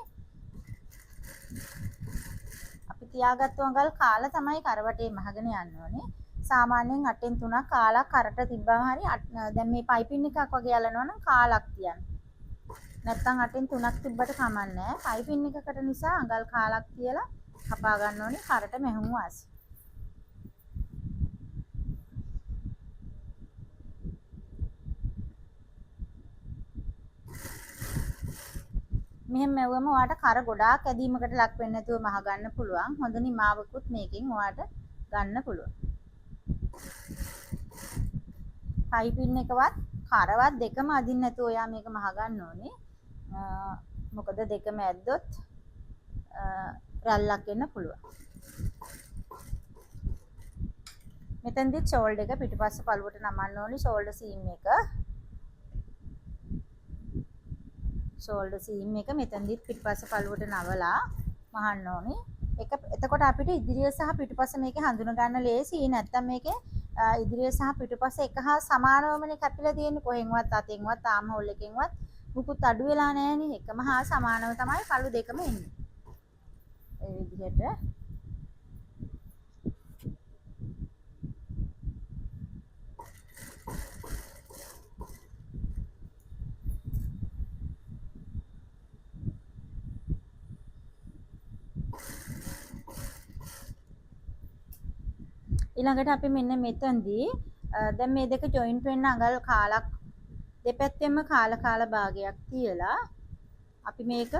අපි තියාගත්තු අඟල් කාලා තමයි කරවටේ මහගෙන යන්න ඕනේ. සාමාන්‍යයෙන් 8න් 3ක් කාලා කරට තිබ්බම හරි දැන් මේ පයිපින් එකක් වගේ අල්ලනවා නම් කාලක් තියන්න. නැත්තම් 8න් 3ක් තිබ්බට කමන්නේ නැහැ. පයිපින් එකකට නිසා අඟල් කාලක් තියලා කපා ගන්න ඕනේ කරට මෙහුම් වාසි. මෙහෙම මෙවුවම ඔයාට කර ගොඩාක් ඇදීමකට ලක් වෙන්නේ නැතුව මහ ගන්න පුළුවන්. හොඳ නිමාවකුත් මේකෙන් ඔයාට ගන්න පුළුවන්. පයිපින් එකවත් කරවත් දෙකම අදින්න නැතුව ඔයා මේක මහ ගන්න ඕනේ. මොකද දෙකම ඇද්දොත් රැල්ලක් එන්න පුළුවන්. මෙතෙන්දි ෂෝල්ඩර් එක පිටිපස්ස පළුවට නමන්න ඕනේ. ෂෝල්ඩර් සීම් එක. ෂෝල්ඩර් සීම් එක මෙතෙන්දි පිටිපස්ස පළුවට නවලා මහන්න ඕනේ. එතකොට අපිට ඉදිරිය සහ පිටිපස්ස මේකේ හඳුන ගන්න ලේසියි. නැත්තම් මේකේ ඉදිරිය සහ පිටිපස්ස එක හා සමානවමනේ කැපිලා තියෙන්නේ. කොහෙන්වත් අතෙන්වත් ආම් හෝල් එකෙන්වත් මුකුත් අඩු වෙලා නැහැනේ. එකම හා සමානව තමයි කළු දෙකම එන්නේ. ඒ විදිහට ඊළඟට අපි මෙන්න මෙතනදී දැන් මේ දෙක ජොයින්ට් වෙන්න අඟල් කාලක් දෙපැත්තෙන්ම කාලා භාගයක් තියලා අපි මේක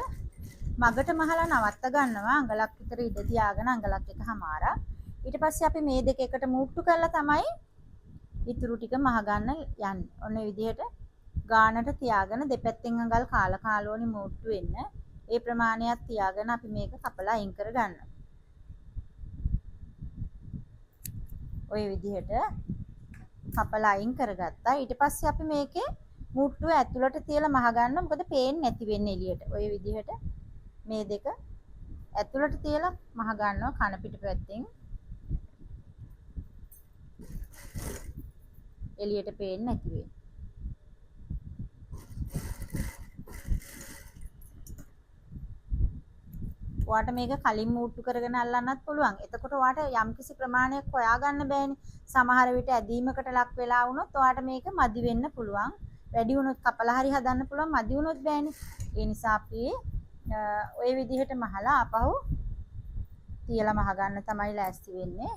මගට මහලා නවත්ත ගන්නවා. අඟලක් විතර ඉඳ තියාගෙන අඟලක් එකමාරක්. ඊට පස්සේ අපි මේ දෙක එකට මූට්ටු කරලා තමයි ඉතුරු ටික මහ ගන්න යන්නේ. ඔන්න විදිහට ගානට තියාගෙන දෙපැත්තෙන් අඟල් කාලෝනි මූට්ටු වෙන්න. ඒ ප්‍රමාණයක් තියාගෙන අපි මේක කපලා අයින් කර ගන්නවා. ඔය විදිහට කපලා අයින් කරගත්තා. ඊට පස්සේ අපි මේකේ මුට්ටුව ඇතුළට තියලා මහ ගන්න. මොකද පේන්නේ නැති වෙන්නේ එළියට. ඔය විදිහට මේ දෙක ඇතුළට තියලා මහ ගන්නවා කන පිට පැත්තෙන්. එළියට පේන්නේ නැති වෙන්නේ. ඔයාට මේක කලින් මූට්ටු කරගෙන අල්ලන්නත් පුළුවන්. එතකොට ඔයාට යම්කිසි ප්‍රමාණයක් හොයාගන්න බෑනේ. සමහර විට ඇදීමකට ලක් වෙලා වුණොත් ඔයාට මේක මදි වෙන්න පුළුවන්. වැඩි වුණොත් කපලා හරි හදන්න පුළුවන්. මදි වුණොත් බෑනේ. ඒ නිසා අපි ওই විදිහට මහලා ආපහු තියලා මහ ගන්න තමයි ලෑස්ති වෙන්නේ.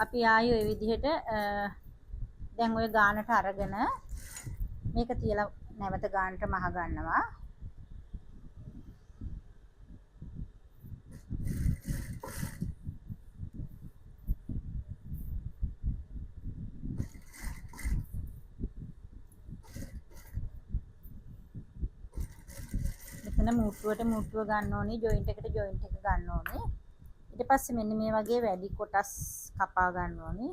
අපි ආයේ ওই විදිහට දැන් ওই ගානට අරගෙන මේක තියලා නැවත ගානට මහ ගන්නවා. මෙතන මුට්ටුව ගන්න ඕනේ. ජොයින්ට් එකට ජොයින්ට් එක ගන්න ඕනේ. ඊට පස්සේ මෙන්න මේ වගේ වැඩි කොටස් කපා ගන්න ඕනේ.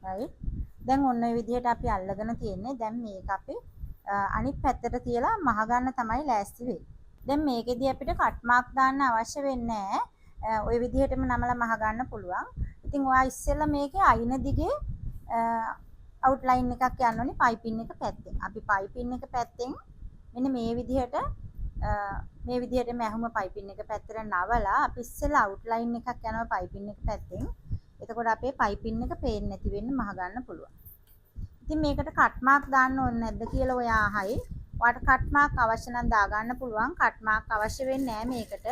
හරි. දැන් ඔන්න ඔය විදිහට අපි අල්ලගෙන තියෙන්නේ. දැන් මේක අපි අනිත් පැත්තට තියලා මහ ගන්න තමයි ලෑස්ති වෙන්නේ. දැන් මේකෙදී අපිට කට් මාක් දාන්න අවශ්‍ය වෙන්නේ නැහැ. ওই විදිහටම නමලා මහ ගන්න පුළුවන්. ඉතින් ඔයා ඉස්සෙල්ලා මේකේ අයින දිගේ අවුට්ලයින් එකක් යන්න ඕනේ පයිපින් එක පැත්තෙන්. අපි පයිපින් එක පැත්තෙන් මෙන්න මේ විදිහට මැහුම පයිපින් එක පැත්තට නවලා අපි ඉස්සෙල්ලා අවුට්ලයින් එකක් යනවා පයිපින් එක පැත්තෙන්. එතකොට අපේ පයිපින් එක පේන්නේ නැති වෙන්න මහ ගන්න පුළුවන්. ඉතින් මේකට කට් මාක් දාන්න ඕනේ නැද්ද කියලා ඔයා අහයි. ඔයාට කට් මාක් අවශ්‍ය නම් දා ගන්න පුළුවන්. කට් මාක් අවශ්‍ය වෙන්නේ නැහැ මේකට.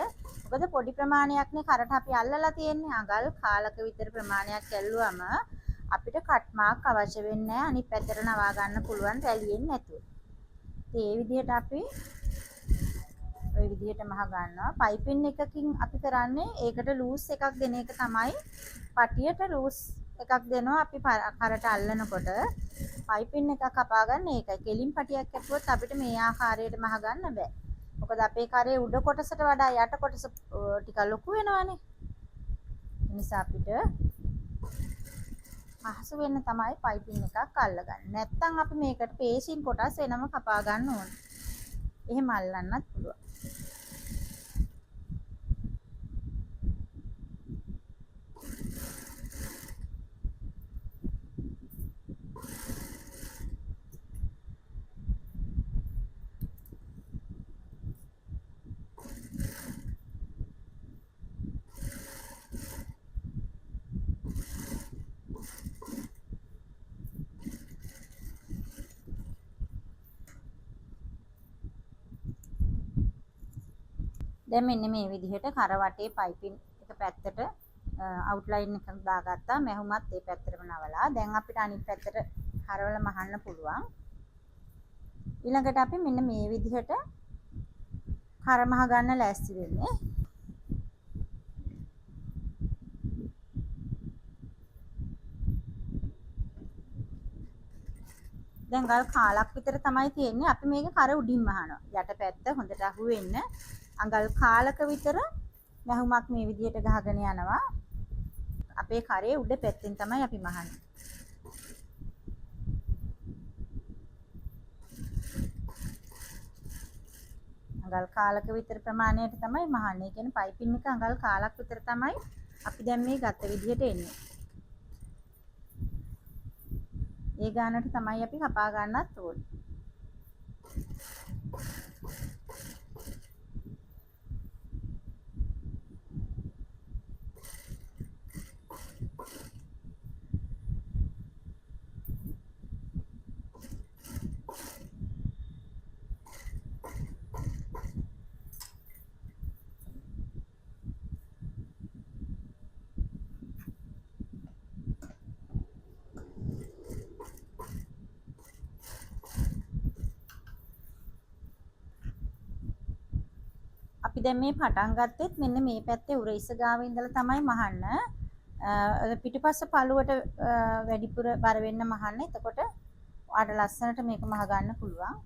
මොකද පොඩි ප්‍රමාණයක්නේ කරට අපි අල්ලලා තියෙන්නේ. අඟල් කාලක විතර ප්‍රමාණයක් ඇල්ලුවම අපිට කට් මාක් අවශ්‍ය වෙන්නේ නැහැ. අනිත් පැත්තට නවා ගන්න පුළුවන් රැලියෙන් නැතුව. ඒ විදිහට අපි ওই විදිහට මහ ගන්නවා. පයිපින් එකකින් අපි කරන්නේ ඒකට ලූස් එකක් දෙන එක තමයි. පටියට ලූස් එකක් දෙනවා අපි කරට අල්ලනකොට. පයිපින් එකක් කපා ගන්න ඒකයි. කෙලින් පටියක් කැපුවොත් අපිට මේ ආකාරයට මහ ගන්න බෑ. මොකද අපේ කරේ උඩ කොටසට වඩා යට කොටස ටිකක් ලොකු වෙනවානේ. ඒ නිසා අපිට පහසු වෙන්න තමයි පයිපින් එකක් අල්ලගන්න. නැත්තම් අපි මේකට පේසින් කොටස් වෙනම කපා ගන්න ඕනේ. එහෙම අල්ලන්නත් පුළුවන්. දැන් මෙන්න මේ විදිහට කර වටේ පයිපින් එක පැත්තට අවුට්ලයින් එකක් දාගත්තා. මැහුමත් ඒ පැත්තටම නවලා. දැන් අපිට අනිත් පැත්තට හරවලා මහන්න පුළුවන්. ඊළඟට අපි මෙන්න මේ විදිහට කර මහ ගන්න ලෑස්ති වෙන්නේ. දැන් ගල් කාලක් විතර තමයි තියෙන්නේ. අපි මේක කර උඩින් මහනවා. යට පැත්ත හොඳට අහු වෙන්න අඟල් කාලක විතර මැහුමක් මේ විදිහට ගහගෙන යනවා. අපේ කරේ උඩ පැත්තෙන් තමයි අපි මහන්නේ. අඟල් කාලක විතර ප්‍රමාණයට තමයි මහන්නේ. කියන්නේ පයිපින් එක අඟල් කාලක් විතර තමයි අපි දැන් මේ ගත්ත විදිහට එන්නේ. ඒ ගානට තමයි අපි කපා ගන්නත් ඕනේ. අපි දැන් මේ පටන් ගත්තෙත් මෙන්න මේ පැත්තේ උරහිස ගාව ඉඳලා තමයි මහන්න. පිටිපස්ස පළුවට වැඩිපුර බර වෙන්න මහන්න. එතකොට ඔයාලට ලස්සනට මේක මහ ගන්න පුළුවන්.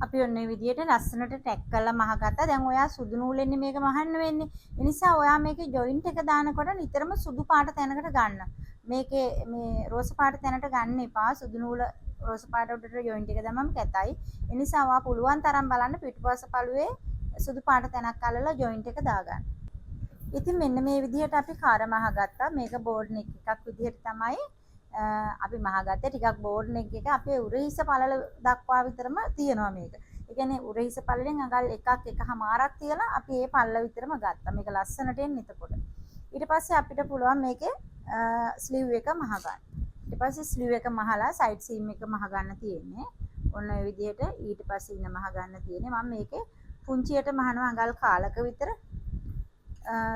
අපි ඔන්න මේ විදිහට ලස්සනට ටැග් කරලා මහගත්තා. දැන් ඔයා සුදු නූලෙන්නේ මේක මහන්න වෙන්නේ. ඒ නිසා ඔයා මේකේ ජොයින්ට් එක දානකොට නිතරම සුදු පාට තැනකට ගන්න. මේකේ මේ රෝස පාට තැනට ගන්න එපා. සුදු නූල රෝස පාට උඩට ජොයින්ට් එක දැම්මම කැතයි. ඒ නිසා ඔයා පුළුවන් තරම් බලන්න පිටුපස්ස පළුවේ සුදු පාට තැනක් අල්ලලා ජොයින්ට් එක දාගන්න. ඉතින් මෙන්න මේ විදිහට අපි කාර මහගත්තා. මේක බෝඩ් නෙක් එකක් විදිහට තමයි අපි මහගත්තේ. ටිකක් බෝඩ් නෙක් එක අපේ උරහිස පළල දක්වා විතරම තියෙනවා මේක. ඒ කියන්නේ උරහිස පළලෙන් අඟල් එකමාරක් තියලා අපි මේ පල්ල විතරම ගත්තා. මේක ලස්සනට එන්නේ එතකොට. ඊට පස්සේ අපිට පුළුවන් මේකේ ස්ලිව් එක මහ ගන්න. ඊට පස්සේ ස්ලිව් එක මහලා සයිඩ් සීම් එක මහ ගන්න තියෙන්නේ. ඔන්න ඔය විදිහට ඊට පස්සේ ඉන්න මහ ගන්න තියෙන්නේ. මම මේකේ පුංචියට මහනවා අඟල් කාලක විතර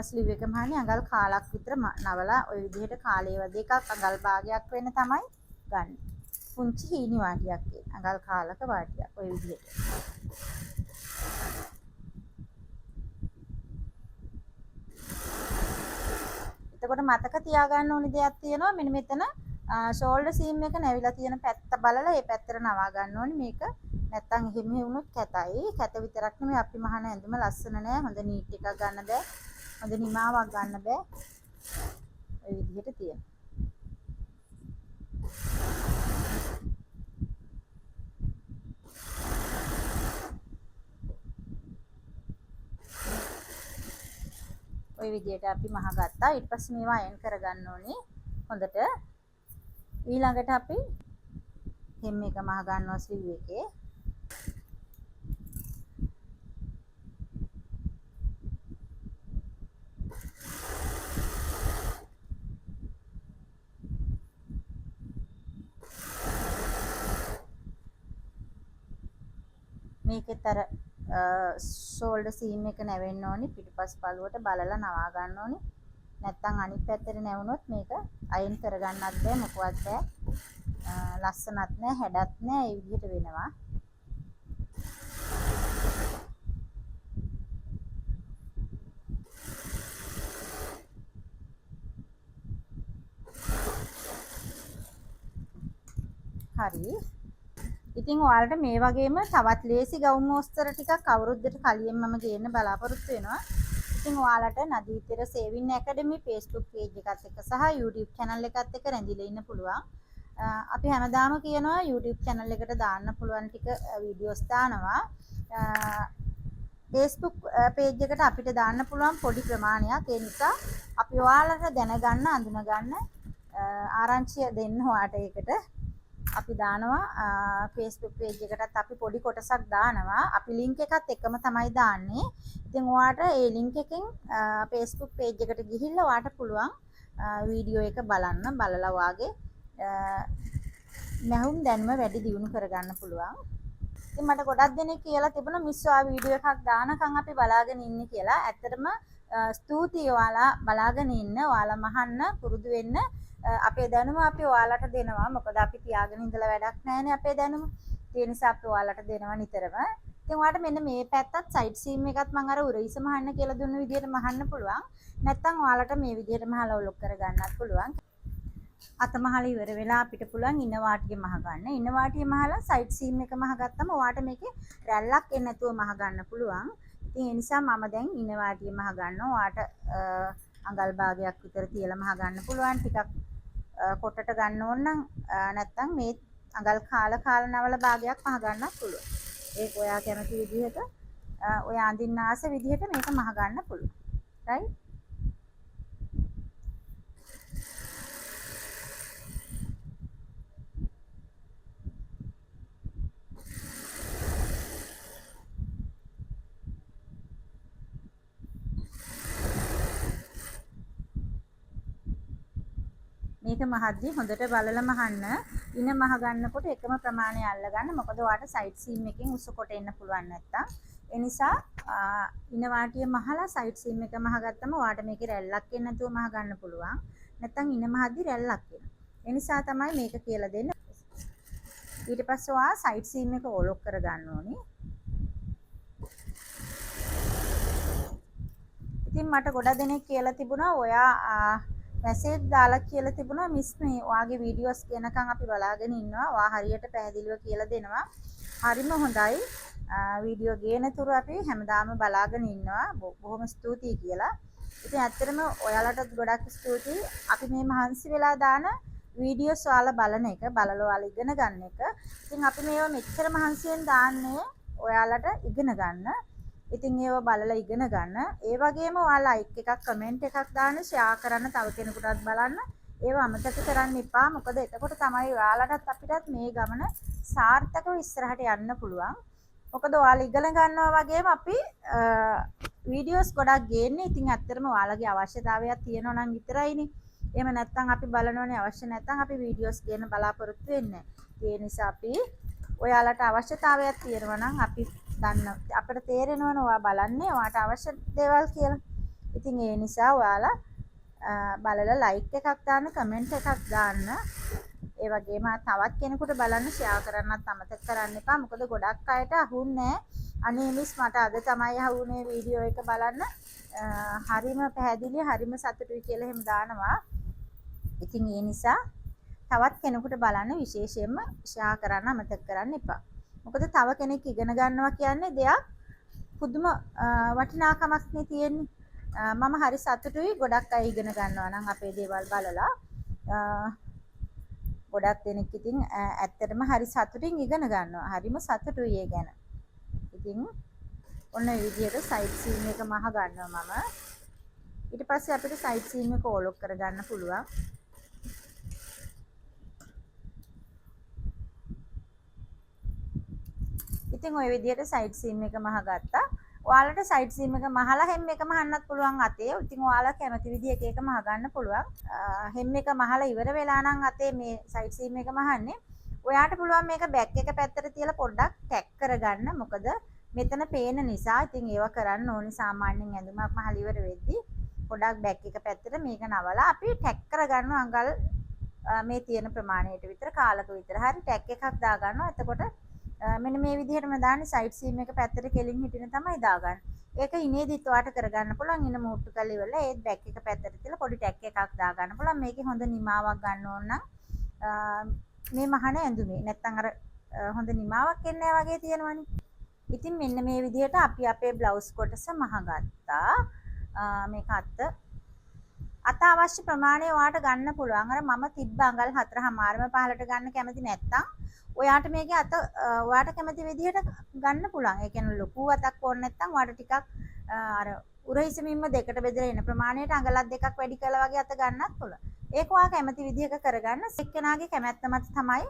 ස්ලිව් එක මහන්නේ අඟල් කාලක් විතර නවලා ওই විදිහට කාලේ වගේ එකක් අඟල් භාගයක් වෙන්න තමයි ගන්න. පුංචි හීනි වාටියක් ඒ අඟල් කාලක වාටියක් ওই විදිහට. එතකොට මතක තියාගන්න ඕනි දෙයක් තියෙනවා. මෙන්න මෙතන ෂෝල්ඩර් සීම් එක නැවිලා තියෙන පැත්ත බලලා ඒ පැත්තට නවා ගන්න ඕනි මේක. නැත්තම් එහෙම වුණොත් කැතයි. කැත විතරක් නෙමෙයි අපි මහන ඇඳුම ලස්සන නෑ. හොඳ නීට් එකක් ගන්න බෑ. හොඳ නිමාවක් ගන්න බෑ. ඔය විදිහට තියෙනවා. ඔය විදිහට අපි මහ ගත්තා. ඊට පස්සේ මේවා අයන් කරගන්න ඕනේ. හොඳට ඊළඟට අපි hem එක මහ ගන්නවා ස්ලිව් එකේ. මේකෙතර ෂෝල්ඩර් සීම් එක නැවෙන්න ඕනි. පිටුපස් පළුවට බලලා නවා ගන්න ඕනි. නැත්තම් අනිත් පැත්තට නැවුනොත් මේක අයින් කරගන්නත් බෑ මොකවත් බෑ. ලස්සනත් නෑ හැඩත් නෑ ඒ විදිහට වෙනවා. හරි. ඉතින් ඔයාලට මේ වගේම තවත් ලේසි ගවුම් මෝස්තර ටිකක් අවුරුද්දට කලින් මම ගේන්න බලාපොරොත්තු වෙනවා. ඉතින් ඔයාලට නදීතර සේවින් ඇකඩමි Facebook page එකත් එක්ක සහ YouTube channel එකත් එක්ක රැඳිලා ඉන්න පුළුවන්. අපි හැමදාම කියනවා YouTube channel එකට දාන්න පුළුවන් ටික වීඩියෝස් දානවා. Facebook page එකට අපිට දාන්න පුළුවන් පොඩි ප්‍රමාණයක්. ඒ නිසා අපි ඔයාලට දැනගන්න අඳුනගන්න ආරංචිය දෙන්න ඔයාට ඒකට අපි දානවා Facebook page එකටත් අපි පොඩි කොටසක් දානවා. අපි link එකත් එකම තමයි දාන්නේ. ඉතින් ඔයාට ඒ link එකෙන් Facebook page එකට ගිහිල්ලා ඔයාට පුළුවන් වීඩියෝ එක බලන්න. බලලා වාගේ මහුම් දැනුම වැඩි දියුණු කරගන්න පුළුවන්. ඉතින් මට ගොඩක් දෙනෙක් කියලා තිබුණා මිස් ඔයා වීඩියෝ එකක් දානකම් අපි බලාගෙන ඉන්නේ කියලා. ඇත්තටම ස්තුතියි ඔයාලා බලාගෙන ඉන්න. ඔයාලා මහන්න පුරුදු වෙන්න. අපේ දැනුම අපි ඔයාලට දෙනවා. මොකද අපි තියාගෙන ඉඳලා වැඩක් නැහැනේ අපේ දැනුම. ඒ නිසා අපි ඔයාලට දෙනවා නිතරම. ඉතින් ඔයාලට මෙන්න මේ පැත්තත් සයිඩ් සීම් එකත් මම අර උරහිස මහන්න කියලා දුන්න විදිහට මහන්න පුළුවන්. නැත්නම් ඔයාලට මේ විදිහට මහලා ඔලොක් කරගන්නත් පුළුවන්. අතමහල ඉවර වෙලා අපිට පුළුවන් ඉන වාටිය මහ ගන්න. ඉන වාටිය මහලා සයිඩ් සීම් එක මහ ගත්තම ඔයාට මේකේ රැල්ලක් එන්නේ නැතුව මහ ගන්න පුළුවන්. ඉතින් ඒ නිසා මම දැන් ඉන වාටිය මහ ගන්නවා. ඔයාට අඟල් භාගයක් විතර තියලා මහ ගන්න පුළුවන්. ටිකක් කොටට ගන්න ඕන නම් නැත්තම් මේ අඟල් කාල නවල භාගයක් මහ ගන්නත් පුළුවන්. ඒක ඔයා කැමති විදිහට ඔයා අඳින්න ආස විදිහට මේක මහ ගන්න පුළුවන්. right? මේක මහද්දී හොඳට බලලා මහන්න. ඉන මහ ගන්නකොට එකම ප්‍රමාණය අල්ල ගන්න. මොකද ඔයාට සයිඩ් සීම් එකෙන් උස කොට එන්න පුළුවන් නැත්තම්. ඒ නිසා ඉන වාටිය මහලා සයිඩ් සීම් එක මහ ගත්තම ඔයාට මේකේ රැල්ලක් එන්න නැතුව මහ ගන්න පුළුවන්. නැත්තම් ඉන මහද්දී රැල්ලක් එනවා. ඒ නිසා තමයි මේක කියලා දෙන්නේ. ඊට පස්සේ ඔයා සයිඩ් සීම් එක ඕලොක් කර ගන්න ඕනේ. ඉතින් මට ගොඩක් දෙනෙක් කියලා තිබුණා ඔයා මැසේජ් දාලා කියලා තිබුණා මිස් මේ ඔයාගේ වීඩියෝස් කියනකම් අපි බලාගෙන ඉන්නවා. ඔයා හරියට පැහැදිලිව කියලා දෙනවා. හරිම හොඳයි. වීඩියෝ ගේන තුරු අපි හැමදාම බලාගෙන ඉන්නවා. බොහොම ස්තුතියි කියලා. ඉතින් ඇත්තටම ඔයාලටත් ගොඩක් ස්තුතියි. අපි මේ මහන්සි වෙලා දාන වීඩියෝස් ඔයාලා බලන එක, බලලා ඔයාලා ඉගෙන ගන්න එක. ඉතින් අපි මේව මෙච්චර මහන්සියෙන් දාන්නේ ඔයාලට ඉගෙන ගන්න. ඉතින් ඒව බලලා ඉගෙන ගන්න. ඒ වගේම ඔයාලා ලයික් එකක්, කමෙන්ට් එකක් දාන්න, ෂෙයා කරන්න, තව කෙනෙකුටත් බලන්න. ඒව අමතක කරන්න එපා. මොකද එතකොට තමයි ඔයාලටත් අපිටත් මේ ගමන සාර්ථකව ඉස්සරහට යන්න පුළුවන්. මොකද ඔයාලා ඉගෙන ගන්නවා වගේම අපි වීඩියෝස් ගොඩක් ගේන්නේ. ඉතින් ඇත්තටම ඔයාලගේ අවශ්‍යතාවයක් තියෙනවා නම් විතරයිනේ. එහෙම නැත්නම් අපි බලනෝනේ අවශ්‍ය නැත්නම් අපි වීඩියෝස් ගේන්න බලාපොරොත්තු වෙන්නේ නැහැ. ඒ නිසා අපි ඔයාලට අවශ්‍යතාවයක් තියෙනවා නම් අපි දන්න අපිට තේරෙනවනේ ඔයා බලන්නේ ඔයාට අවශ්‍ය දේවල් කියලා. ඉතින් ඒ නිසා ඔයාලා බලලා ලයික් එකක් දාන්න, කමෙන්ට් එකක් දාන්න. ඒ වගේම තවත් කෙනෙකුට බලන්න ෂෙයා කරන්නත් අමතක කරන්න එපා. මොකද ගොඩක් අයට අහුන්නේ අනේ මිස් මට අද තමයි අහුනේ වීඩියෝ එක බලන්න. හරිම පැහැදිලි, හරිම සතුටුයි කියලා එහෙම දානවා. ඉතින් ඒ නිසා තවත් කෙනෙකුට බලන්න විශේෂයෙන්ම ෂෙයා කරන්න අමතක කරන්න එපා. මොකද තව කෙනෙක් ඉගෙන ගන්නවා කියන්නේ දෙයක් පුදුම වටිනාකමක් නේ තියෙන්නේ. මම හරි සතුටුයි ගොඩක් අය ඉගෙන ගන්නවා නම් අපේ දේවල් බලලා. ගොඩක් දෙනෙක් ඉතින් ඇත්තටම හරි සතුටින් ඉගෙන ගන්නවා. හරිම සතුටුයි ඒ ගැන. ඉතින් ඔන්න ඒ විදිහට සයිඩ් සීම් එක මහ ගන්නවා මම. ඊට පස්සේ අපිට සයිඩ් සීම් එක ඕලොක් කරගන්න පුළුවන්. ඉතින් ওই විදිහට සයිඩ් සීම් එක මහ ගත්තා. ඔයාලට සයිඩ් සීම් එක මහලා හෙම් එක මහන්නත් පුළුවන් අතේ. ඉතින් ඔයාලා කැමති විදිහක එක මහ ගන්න පුළුවන්. හෙම් එක මහලා ඉවර වෙලා නම් අතේ මේ සයිඩ් සීම් එක මහන්නේ ඔයාට පුළුවන් මේක බෑක් එක පැත්තට තියලා පොඩ්ඩක් ටැග් කරගන්න. මොකද මෙතන පේන නිසා ඉතින් ඒව කරන්න ඕනි සාමාන්‍යයෙන් ඇඳුමක් මහල ඉවර වෙද්දී පොඩ්ඩක් බෑක් එක පැත්තට මේක නවලා අපි ටැග් කරගන්නවා අඟල් මේ තියෙන ප්‍රමාණයට විතර කාලක විතර. හරි ටැග් එකක් දාගන්නවා. එතකොට මෙන්න මේ විදිහටම දාන්නේ සයිඩ් සීම් එක පැත්තට කෙලින් හිටින තමයි දාගන්නේ. ඒක ඉනේදිත් ඔයාට කරගන්න පුළුවන්. ඉන මූට්ටු කරලා ඉවරලා ඒත් බෑක් එක පැත්තට තියලා පොඩි ටැග් එකක් දාගන්න පුළුවන්. මේකේ හොඳ නිමාවක් ගන්න ඕන නම් මේ මහන ඇඳුමේ නැත්තම් අර හොඳ නිමාවක් එන්නේ වගේ තියෙනවනේ. ඉතින් මෙන්න මේ විදිහට අපි අපේ බ්ලවුස් කොටස මහගත්තා. මේක අත අවශ්‍ය ප්‍රමාණය ඔයාට ගන්න පුළුවන්. අර මම තිබ්බ අඟල් 4.5ම පහලට ගන්න කැමති නැත්තම් ඔයාට මේකේ අත ඔයාට කැමති විදිහට ගන්න පුළුවන්. ඒ කියන්නේ ලොකු අතක් ඕන නැත්තම් ඔයාට ටිකක් අර උරහිසමින්ම දෙකට බෙදලා එන ප්‍රමාණයට අඟලක් දෙකක් වැඩි කළා වගේ අත ගන්නත් පුළුවන්. ඒක ඔයා කැමති විදිහක කරගන්න. එක්කෙනාගේ කැමැත්ත මත තමයි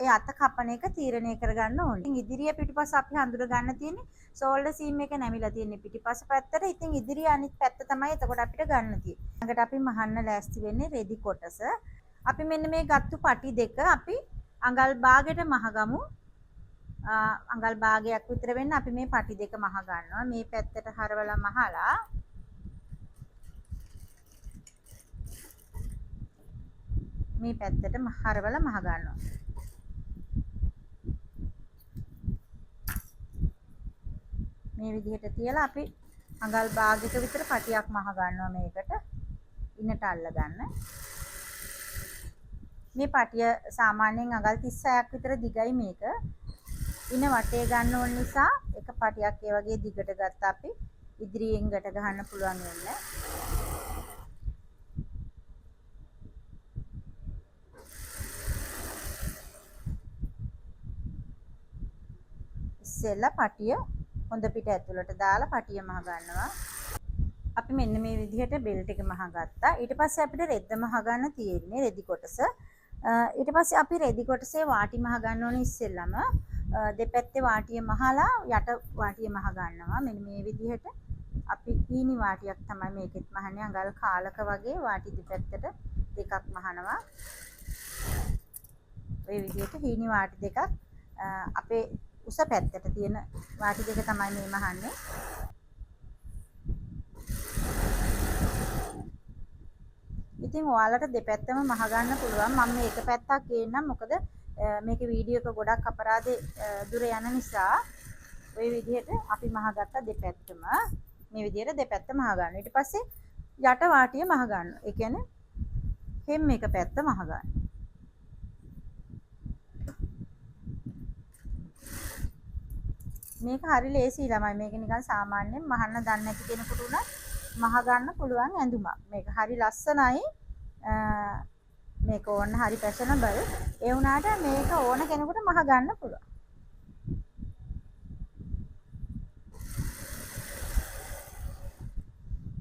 ඒ අත කපන එක තීරණය කරගන්න ඕනේ. ඉතින් ඉදිරිය පිටිපස්ස අපි හඳුර ගන්න තියෙන්නේ ෂෝල්ඩර් සීම් එක නැමිලා තියෙන්නේ පිටිපස්ස පැත්තට. ඉතින් ඉදිරිය අනිත් පැත්ත තමයි එතකොට අපිට ගන්න තියෙන්නේ. ළඟට අපි මහන්න ලෑස්ති වෙන්නේ රෙදි කොටස. අපි මෙන්න මේ ගත්තු පටි දෙක අපි අඟල් භාගයට මහගමු. අඟල් භාගයක් විතර වෙන්න අපි මේ පටි දෙක මහ ගන්නවා. මේ පැත්තට හරවලා මහලා මේ පැත්තට හරවලා මහ ගන්නවා. මේ විදිහට තියලා අපි අඟල් භාගයක විතර පටියක් මහ ගන්නවා මේකට. ඉන්නට අල්ල ගන්න. මේ පටිය සාමාන්‍යයෙන් අඟල් 36ක් විතර දිගයි මේක. ඉන වටේ ගන්න ඕන නිසා එක පටියක් ඒ වගේ දිගට ගත්ත අපි ඉදිරියෙන් ගැට ගන්න පුළුවන් වෙන්නේ. ඉස්සෙල්ලා පටිය හොඳ පිට ඇතුළට දාලා පටිය මහ ගන්නවා. අපි මෙන්න මේ විදිහට බෙල්ට් එක මහ ගත්තා. ඊට පස්සේ අපිට රෙද්ද මහ ගන්න තියෙන්නේ රෙදි කොටස. ඊට පස්සේ අපි රෙදි කොටසේ වාටි මහ ගන්න ඕනේ ඉස්සෙල්ලම. දෙපැත්තේ වාටිය මහලා යට වාටිය මහ ගන්නවා. මෙන්න මේ විදිහට අපි ඊනි වාටියක් තමයි මේකෙත් මහන්නේ. අඟල් කාලක වගේ වාටි දෙපැත්තට දෙකක් මහනවා. ඔය විදිහට ඊනි වාටි දෙකක් අපේ උස පැත්තට තියෙන වාටි දෙක තමයි මේ මහන්නේ. ඉතින් ඔයාලට දෙපැත්තම මහ ගන්න පුළුවන්. මම මේ එක පැත්තක් ගේන්නම්. මොකද මේකේ වීඩියෝ එක ගොඩක් අපරාධේ දුර යන නිසා ওই විදිහට අපි මහ ගත්ත දෙපැත්තම මේ විදිහට දෙපැත්ත මහ ගන්න. ඊට පස්සේ යට වාටිය මහ ගන්න. ඒ කියන්නේ හැම එක පැත්ත මහ ගන්න. මේක හරි ලේසියි ළමයි. මේක නිකන් සාමාන්‍යයෙන් මහන්න දන්නේ නැති කෙනෙකුට උනත් මහ ගන්න පුළුවන් ඇඳුමක්. මේක හරි ලස්සනයි. මේක ඕන හරි ෆැෂනබල්. ඒ වුණාට මේක ඕන කෙනෙකුට මහ ගන්න පුළුවන්.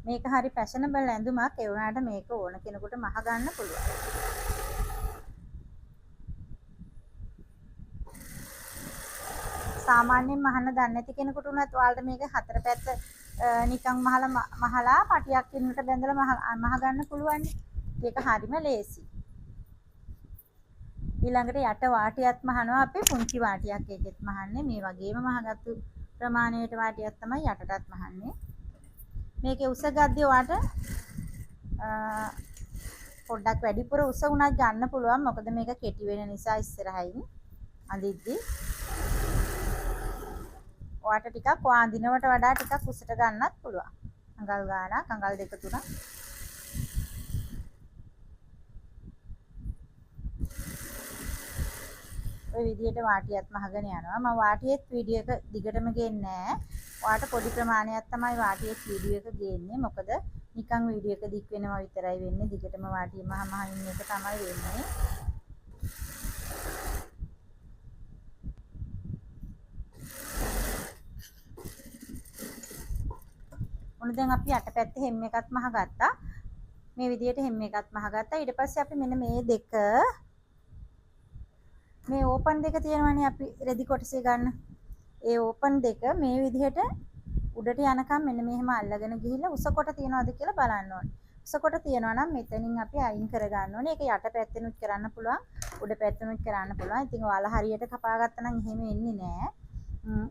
මේක හරි ෆැෂනබල් ඇඳුමක්. ඒ වුණාට මේක ඕන කෙනෙකුට මහ ගන්න පුළුවන්. සාමාන්‍යයෙන් මහන්න දන්නේ නැති කෙනෙකුට උනත් ඔයාලට මේක හතර පැත්ත නිකන් මහලා පටියක් ඉන්නට බැඳලා මහ ගන්න පුළුවන්. ඒක හරිම ලේසි. ඊළඟට යට වාටියක් මහනවා අපි පුංචි වාටියක් එකෙත් මහන්නේ. මේ වගේම මහගත්තු ප්‍රමාණයට වාටියක් තමයි යටටත් මහන්නේ. මේකේ උස ගද්දී ඔයාට පොඩ්ඩක් වැඩිපුර උස උනත් ගන්න පුළුවන්. මොකද මේක කෙටි වෙන නිසා ඉස්සරහින් අඳිද්දී ඔයාට ටිකක් අඳිනවට වඩා ටිකක් උසට ගන්නත් පුළුවන්. අඟල් ගානක් අඟල් දෙක තුනක්. ඔය විදිහට වාටියත් මහගෙන යනවා. මම වාටියෙත් වීඩියෝ එක දිගටම ගේන්නේ නැහැ. ඔයාට පොඩි ප්‍රමාණයක් තමයි වාටියෙත් වීඩියෝ එක ගේන්නේ. මොකද නිකන් වීඩියෝ එක දික් වෙනවා විතරයි වෙන්නේ. දිගටම වාටිය මහ ඉන්න එක තමයි වෙන්නේ. ඔන්න දැන් අපි යටපැත්තේ හැම් එකක් මහ ගත්තා. මේ විදිහට හැම් එකක් මහ ගත්තා. ඊට පස්සේ අපි මෙන්න මේ දෙක මේ ඕපන් දෙක තියෙනවනේ අපි රෙදි කොටසේ ගන්න. ඒ ඕපන් දෙක මේ විදිහට උඩට යනකම් මෙන්න මෙහෙම අල්ලගෙන ගිහිල්ලා උස කොට තියනවාද කියලා බලන්න ඕනේ. කොට තියෙනවා නම් මෙතනින් අපි අයින් කරගන්න ඕනේ. ඒක යට පැත්තෙනුත් කරන්න පුළුවන්, උඩ පැත්තෙනුත් කරන්න පුළුවන්. ඉතින් ඔයාලා හරියට කපා ගත්තා නම් එහෙම එන්නේ නැහැ.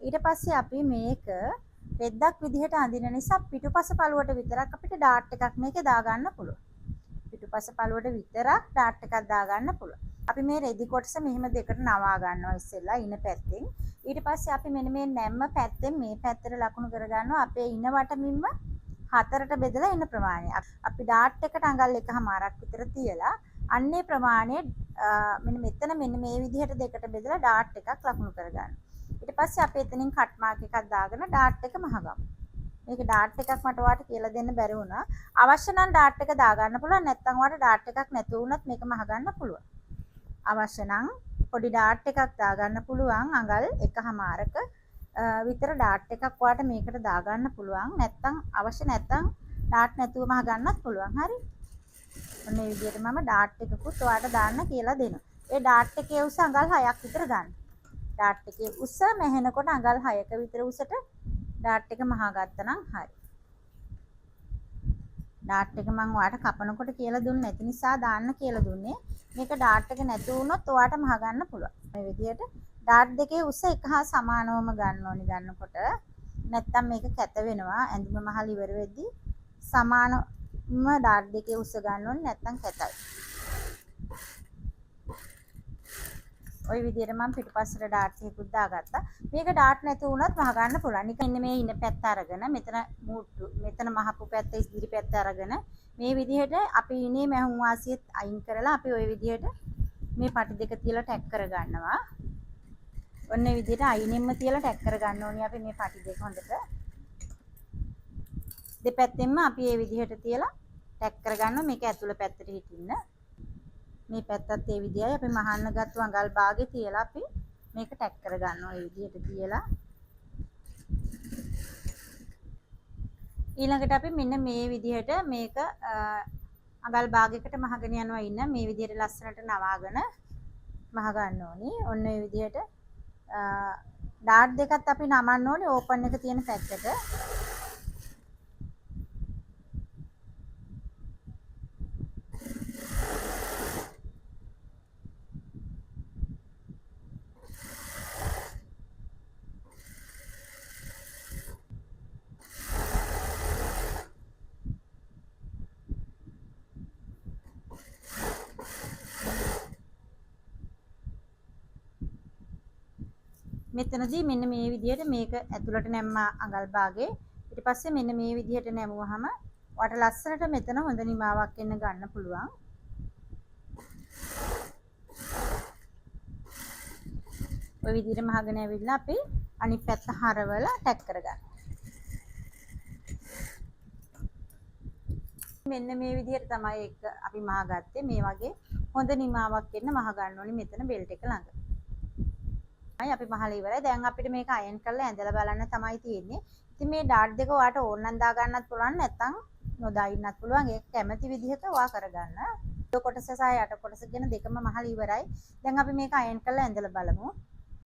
ඊට පස්සේ අපි මේක රෙද්දක් විදිහට අඳින නිසා පිටුපස පළුවට විතරක් අපිට ඩාට් එකක් මේකේ දාගන්න පුළුවන්. පිටුපස පළුවට විතරක් ඩාට් එකක් දාගන්න පුළුවන්. අපි මේ රෙදි කොටස මෙහෙම දෙකට නවා ගන්නවා ඉස්සෙල්ලා ඉන පැත්තෙන්. ඊට පස්සේ අපි මෙන්න මේ නැම්ම පැත්තෙන් මේ පැත්තට ලකුණු කරගන්නවා අපේ ඉන වටමින්ම හතරට බෙදලා එන ප්‍රමාණය. අපි ඩාට් එකට අඟල් 1/2ක් විතර තියලා අන්නේ ප්‍රමාණය මෙන්න මේ විදිහට දෙකට බෙදලා ඩාට් එකක් ලකුණු කරගන්න. ඊට පස්සේ අපි එතනින් කට් මාක් එකක් දාගෙන ඩාට් එක මහගමු. මේක ඩාට් එකක් මට ඔයාලට කියලා දෙන්න බැරි වුණා. අවශ්‍ය නම් ඩාට් එක දාගන්න පුළුවන්. නැත්නම් ඔයාලට ඩාට් එකක් නැතුව වුණත් මේක මහගන්න පුළුවන්. අවශ්‍ය නම් පොඩි ඩාට් එකක් දාගන්න පුළුවන්. අඟල් 1/2ක විතර ඩාට් එකක් ඔයාලට මේකට දාගන්න පුළුවන්. නැත්නම් අවශ්‍ය නැත්නම් ඩාට් නැතුව මහගන්නත් පුළුවන්. හරි. ඔන්න මේ විදිහට මම ඩාට් එකකුත් ඔයාලට දාන්න කියලා දෙනවා. ඒ ඩාට් එකේ උස අඟල් 6ක් විතර ගන්න. ඩාට් එකේ උස මෙහෙනකොට අඟල් 6ක විතර උසට ඩාට් එක මහා ගත්තා නම් හරි. ඩාට් එක මම ඔයාලට කපනකොට කියලා දුන්නේ නැති නිසා දාන්න කියලා දුන්නේ. මේක ඩාට් එක නැති වුණොත් ඔයාලට මහා ගන්න පුළුවන්. මේ විදිහට ඩාට් දෙකේ උස එක හා සමානවම ගන්න ඕනි ගන්නකොට. නැත්තම් මේක කැත වෙනවා. ඇඳුම මහල් ඉවර වෙද්දී සමානම ඩාට් දෙකේ උස ගන්න ඕනි නැත්තම් කැතයි. ওই විදිහට මම පිටුපස්සට ඩාට් එකකුත් දාගත්තා. මේක ඩාට් නැති වුණත් මහ ගන්න පුළුවන්. නිකන් මේ ඉන පැත්ත අරගෙන මෙතන මහපු පැත්ත ඉදිරි පැත්ත අරගෙන මේ විදිහට අපි ඉනේ මැහුම් වාසියත් අයින් කරලා අපි ওই විදිහට මේ පටි දෙක තියලා ටැග් කරගන්නවා. ඔන්න ඒ විදිහට අයිනෙන්ම තියලා ටැග් කරගන්න ඕනේ අපි මේ පටි දෙක හොඳට. දෙපැත්තෙන්ම අපි මේ විදිහට තියලා ටැග් කරගන්නවා. මේක ඇතුළ පැත්තට හිටින්න. මේ පැත්තත් ඒ විදිහයි අපි මහන්න ගත්තු අඟල් භාගේ තියලා අපි මේක ටැග් කරගන්නවා. මේ විදිහට තියලා ඊළඟට අපි මෙන්න මේ විදිහට මේක අඟල් භාගයකට මහගෙන යනවා ඉන්න මේ විදිහට ලස්සනට නවාගෙන මහ ගන්න ඕනි. ඔන්න මේ විදිහට ඩාට් දෙකත් අපි නමන්න ඕනේ ඕපන් එක තියෙන පැත්තට. මෙතනදී මෙන්න මේ විදිහට මේක ඇතුළට නැම්ම අඟල් භාගේ. ඊට පස්සේ මෙන්න මේ විදිහට නැමුවහම ඔයාලට ලස්සනට මෙතන හොඳ නිමාවක් එන්න ගන්න පුළුවන්. ඔය විදිහට මහගෙන ඇවිල්ලා අපි අනිත් පැත්ත හරවලා ටැග් කරගන්න. මෙන්න මේ විදිහට තමයි ඒක අපි මහගත්තේ. මේ වගේ හොඳ නිමාවක් එන්න මහ ගන්න ඕනේ මෙතන බෙල්ට් එක ළඟ. අපි මහලා ඉවරයි. දැන් අපිට මේක අයන් කරලා ඇඳලා බලන්න තමයි තියෙන්නේ. ඉතින් මේ ඩාට් දෙක ඔයාට ඕන නම් දා ගන්නත් පුළුවන් නැත්නම් නොදා ඉන්නත් පුළුවන්. ඒක කැමැති විදිහට ඔයා කරගන්න. කොටස සහ යට කොටස කියන දෙකම මහලා ඉවරයි. දැන් අපි මේක අයන් කරලා ඇඳලා බලමු.